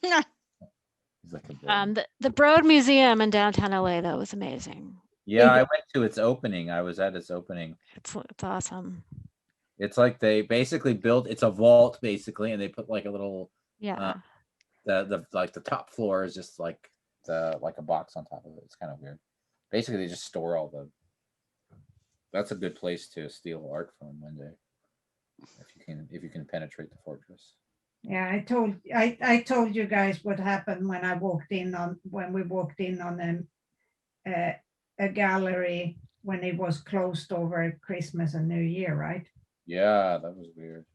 He's like a bully. The Broad Museum in downtown LA, though, was amazing. Yeah, I went to its opening. I was at its opening. It's awesome. It's like they basically built. It's a vault basically, and they put like a little. Yeah. The like the top floor is just like a box on top of it. It's kind of weird. Basically, they just store all the. That's a good place to steal art from one day, if you can penetrate the fortress. Yeah, I told you guys what happened when we walked in on a gallery when it was closed over Christmas and New Year, right? Yeah, that was weird.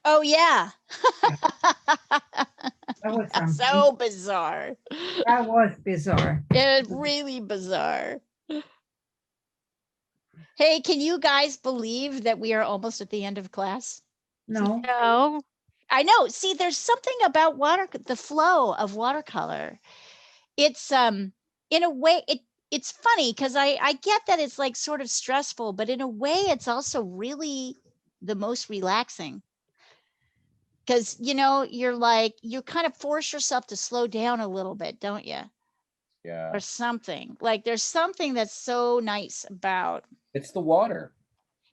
Oh yeah. That was something. So bizarre. That was bizarre. It really bizarre. Hey, can you guys believe that we are almost at the end of class? No, No. I know. See, there's something about the flow of watercolor. It's in a way, it's funny because I get that it's like sort of stressful, but in a way it's also really the most relaxing. Because, you know, you're like, you kind of force yourself to slow down a little bit, don't you? Yeah. Or something. Like there's something that's so nice about It's the water.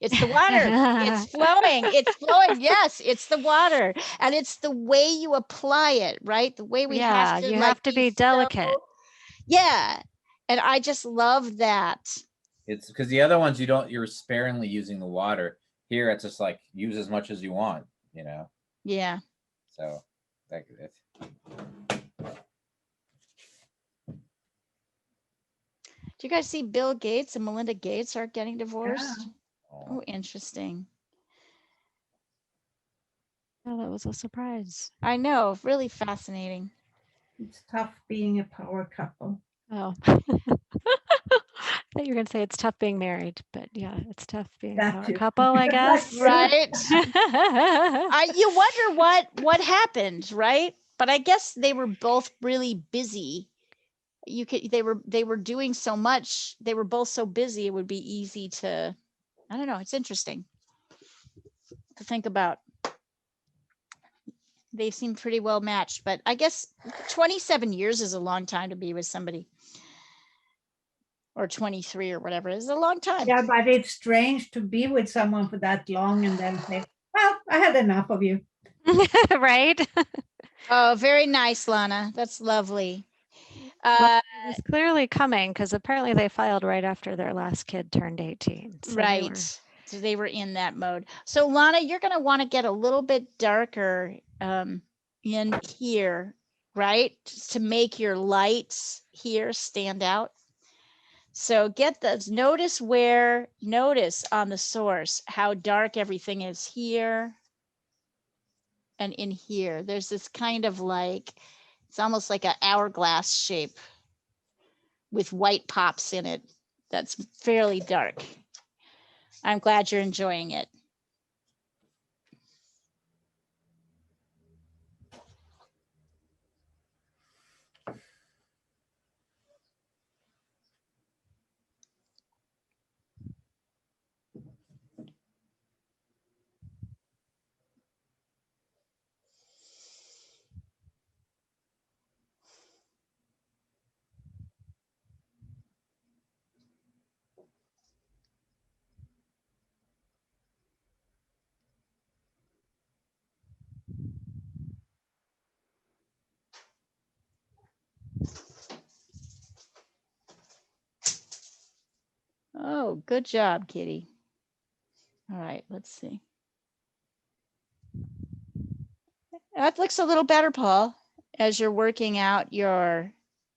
it's the water. It's flowing. It's flowing. Yes, it's the water. And it's the way you apply it, right? The way we Yeah, have to you like have to be delicate. yeah. And I just love that. It's because the other ones you're sparingly using the water. Here it's just like use as much as you want, you know. Yeah. So that it's Do you guys see Bill Gates and Melinda Gates are getting divorced? Yeah. Oh, interesting. Oh, that was a surprise. I know, really fascinating. It's tough being a power couple. Oh. I thought you were going to say it's tough being married, but yeah, it's tough being a That power too. couple, I guess. Right? You wonder what happened, right? But I guess they were both really busy. They were doing so much. They were both so busy. It would be easy to, I don't know. It's interesting to think about. They seem pretty well matched, but I guess 27 years is a long time to be with somebody, or 23 or whatever. It's a long time. Yeah, but it's strange to be with someone for that long and then say, well, I had enough of you. Right? Oh, very nice, Lana. That's lovely. Well, it was clearly coming because apparently they filed right after their last kid turned 18. So right. So they were in that mode. So Lana, you're going to want to get a little bit darker in here, right? Just to make your lights here stand out. So get those. Notice on the source how dark everything is here and in here. There's this kind of like, it's almost like an hourglass shape with white pops in it. That's fairly dark. I'm glad you're enjoying it. Oh, good job, Kitty. All right, let's see. That looks a little better, Paul, as you're working out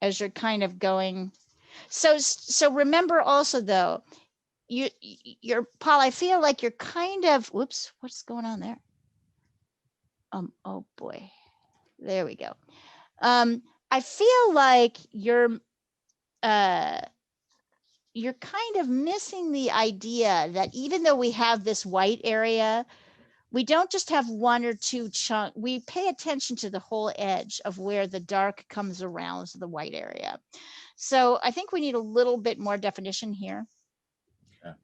as you're kind of going. So remember also though, you're Paul, I feel like you're kind of, whoops, what's going on there? Oh boy, there we go. I feel like you're kind of missing the idea that even though we have this white area, we don't just have one or two chunks. We pay attention to the whole edge of where the dark comes around the white area. So I think we need a little bit more definition here.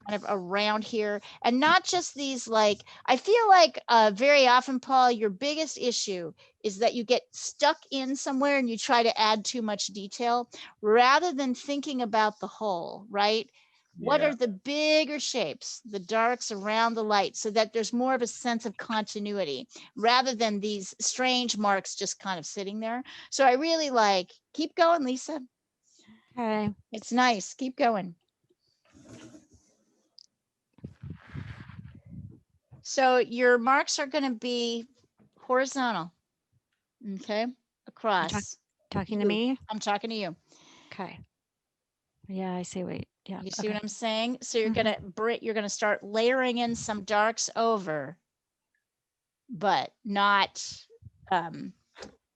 Kind of around here, and not just these, like, I feel like very often, Paul, your biggest issue is that you get stuck in somewhere and you try to add too much detail rather than thinking about the whole, right? What are the bigger shapes, the darks around the light, so that there's more of a sense of continuity rather than these strange marks just kind of sitting there. So I really like, keep going, Lisa. Okay. It's nice. Keep going. So your marks are going to be horizontal, okay, across. Talking to You. me? I'm talking to you. Okay. Yeah, I see. Wait. Yeah. You see okay. what I'm saying? So you're gonna start layering in some darks over, but not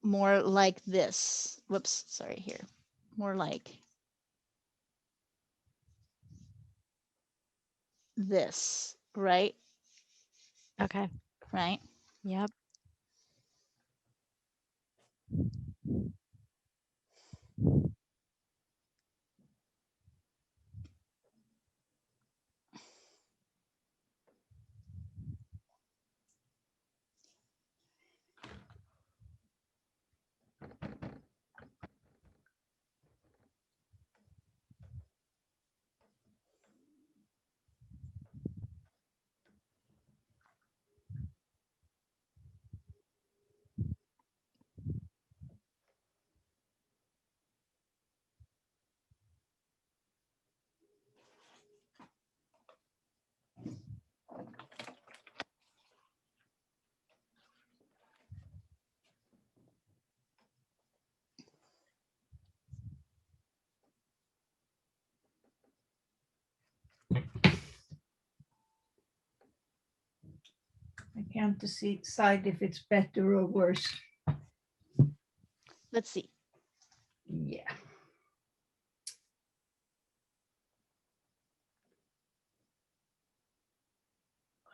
more like this. Whoops, sorry here. More like this, right? Okay. Right. Yep. can't decide if it's better or worse. Let's see. Yeah.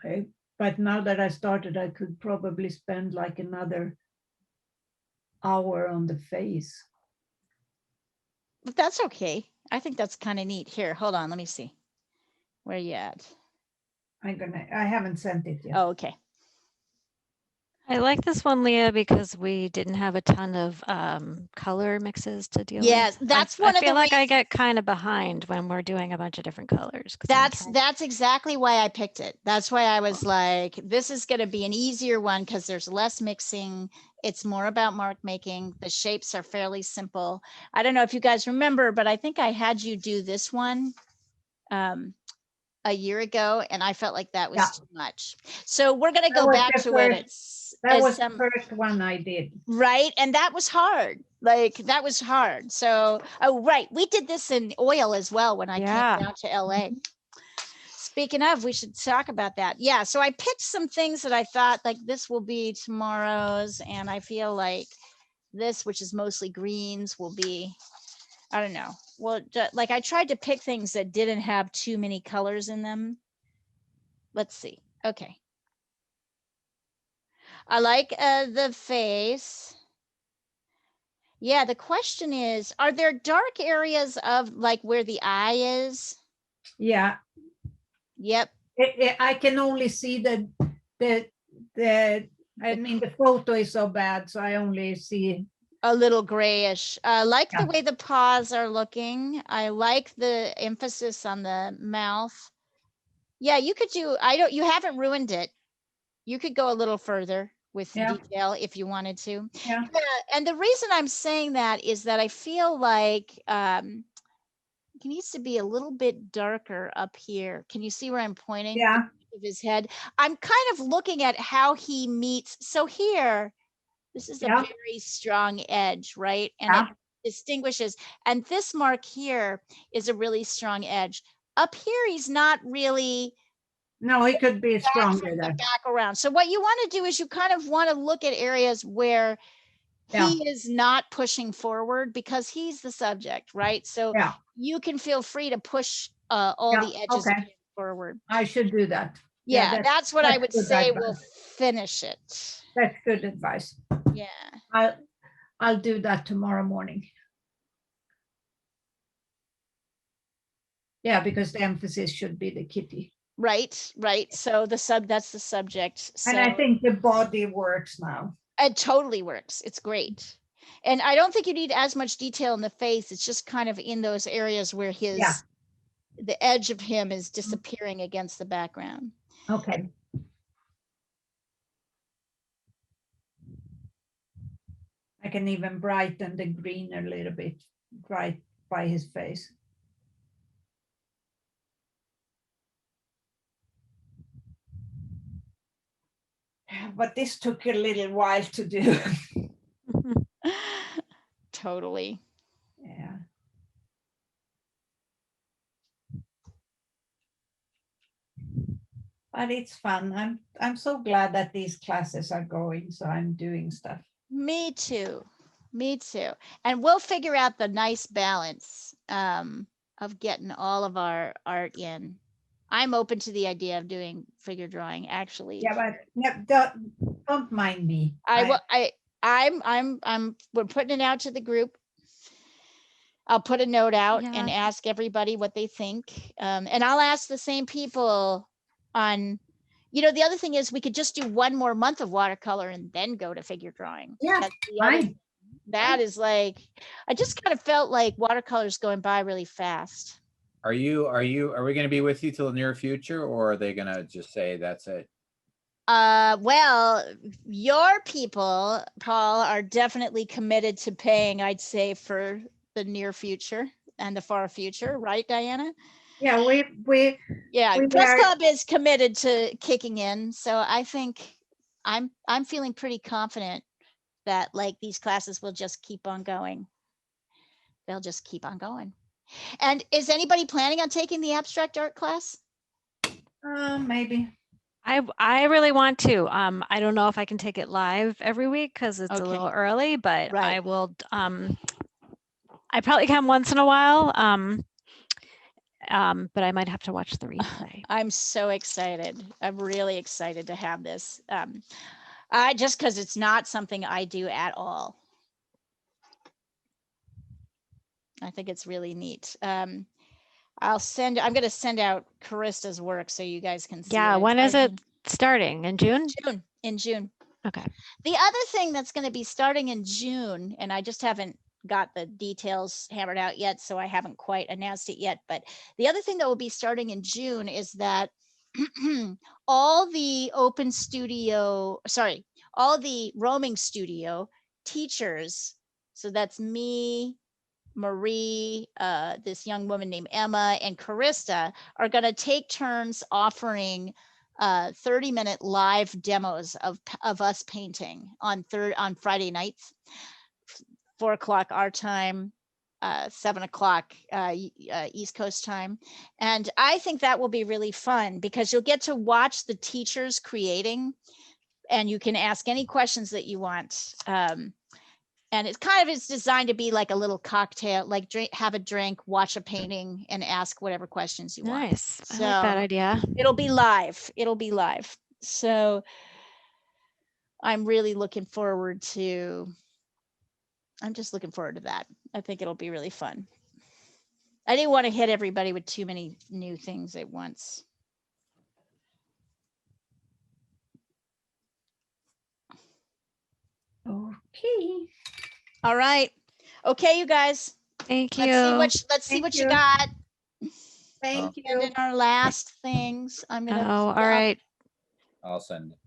Okay, but now that I started, I could probably spend like another hour on the face. But that's okay. I think that's kind of neat. Here, hold on. Let me see. Where you at? I haven't sent it yet. Oh, okay. I like this one, Leah, because we didn't have a ton of color mixes to deal Yes, with. that's I one of feel the like I reasons. get kind of behind when we're doing a bunch of different colors. 'Cause I'm trying- That's exactly why I picked it. That's why I was like, this is going to be an easier one because there's less mixing. It's more about mark making. The shapes are fairly simple. I don't know if you guys remember, but I think I had you do this one a year ago, and I felt like that was Yeah. too much. So we're going to That go was back the to it. first- That was the first one I did. Right. And that was hard. Like that was hard. So, oh, right. We did this in oil as well when I Yeah. came down to LA. Speaking of, we should talk about that. Yeah. So I picked some things that I thought like this will be tomorrow's. And I feel like this, which is mostly greens, will be, I don't know. Well, like I tried to pick things that didn't have too many colors in them. Let's see. Okay. I like the face. Yeah, the question is, are there dark areas of like where the eye is? Yeah, Yep. I can only see the, I mean, the photo is so bad, so I only see. A little grayish. I like Yeah. the way the paws are looking. I like the emphasis on the mouth. Yeah, you could do, you haven't ruined it. You could go a little further with the Yeah. detail if you wanted to. Yeah. And the reason I'm saying that is that I feel like he needs to be a little bit darker up here. Can you see where I'm pointing? Yeah. Of his head. I'm kind of looking at how he meets. So here, this is Yeah. a very strong edge, right? And Yeah. it distinguishes. And this mark here is a really strong edge. Up here, he's not really No, it could be back from stronger the there. back around. So what you want to do is you kind of want to look at areas where Yeah. he is not pushing forward because he's the subject, right? So Yeah. you can feel free to push all Yeah, the edges of okay. him forward. I should do that. Yeah, that's what I would good say advice. will finish it. That's good advice. Yeah. I'll do that tomorrow morning. Yeah, because the emphasis should be the kitty. Right, right. So that's the subject. So And I think the body works now. it totally works. It's great. And I don't think you need as much detail in the face. It's just kind of in those areas where Yeah. the edge of him is disappearing against the background. Okay. I can even brighten the green a little bit right by his face. But this took a little while to do. Totally. Yeah. But it's fun. I'm so glad that these classes are going, so I'm doing stuff. Me too. Me too. And we'll figure out the nice balance of getting all of our art in. I'm open to the idea of doing figure drawing, actually. Yeah, but no, don't mind me. We're putting it out to the group. I'll put a note out Yeah. and ask everybody what they think. And I'll ask the same people on, the other thing is we could just do one more month of watercolor and then go to figure drawing. Yeah, That's the other fine. thing. That is like, I just kind of felt like watercolor's going by really fast. Are we going to be with you till the near future, or are they going to just say that's it? Well, your people, Paul, are definitely committed to paying, I'd say, for the near future and the far future, right, Diana? Yeah, we Press Club is committed to kicking in, so I think I'm feeling pretty confident that like these classes will just keep on going. They'll just keep on going. And is anybody planning on taking the abstract art class? maybe. I really want to. I don't know if I can take it live every week because it's a Okay. little early, but Right. I will. I probably come once in a while. But I might have to watch the replay. I'm so excited. I'm really excited to have this. Just because it's not something I do at all. I think it's really neat. I'm going to send out Carista's work so you guys can see Yeah, it. when is it starting? In June? In June. Okay. The other thing that's going to be starting in June, and I just haven't got the details hammered out yet, so I haven't quite announced it yet, but the other thing that will be starting in June is that all the roaming studio teachers, so that's me, Marie, this young woman named Emma, and Carista, are going to take turns offering 30-minute live demos of us painting on Friday nights, 4 o'clock our time, 7 o'clock East Coast time. And I think that will be really fun because you'll get to watch the teachers creating, and you can ask any questions that you want. And it's designed to be like a little cocktail, like have a drink, watch a painting, and ask whatever questions you want. Nice. I like that idea. It'll be live. So I'm really looking forward to that. I think it'll be really fun. I didn't want to hit everybody with too many new things at once. Okay. All right. Okay, you guys. Thank you. Let's see Thank what you you. got. Thank And you. in our last things, I'm gonna. Oh, all right. I'll send it.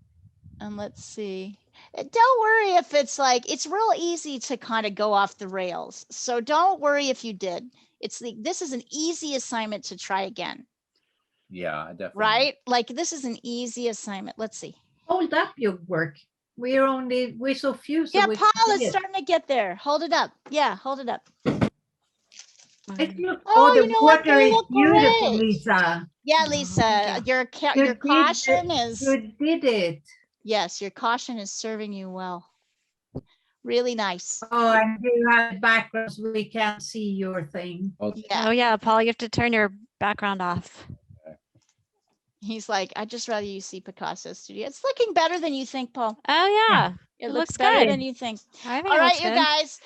And let's see. Don't worry if it's it's real easy to kind of go off the rails. So don't worry if you did. This is an easy assignment to try again. Yeah, I definitely. Right? Like this is an easy assignment. Let's see. Hold up your work. We're so few. So Yeah, we Paul can is see it. starting to get there. Hold it up. Yeah, hold it up. It look, Oh, the you know what? water They is look beautiful, great. Lisa. Yeah, Oh, Lisa, thank your You caution did, is you did it. yes, your caution is serving you well. Really nice. Oh, and you have backgrounds. We can't see your thing. Yeah. Oh yeah, Paul, you have to turn your background off. He's like, I'd just rather you see Picasso studio. It's looking better than you think, Paul. Oh yeah, It looks better good. than you think. I think All it right, looks you good. guys.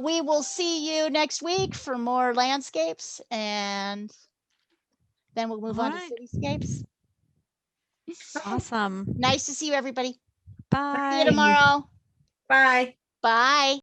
We will see you next week for more landscapes, and then we'll move All on right. to cityscapes. Awesome. Nice to see you, everybody. Bye. See you tomorrow. Bye. Bye.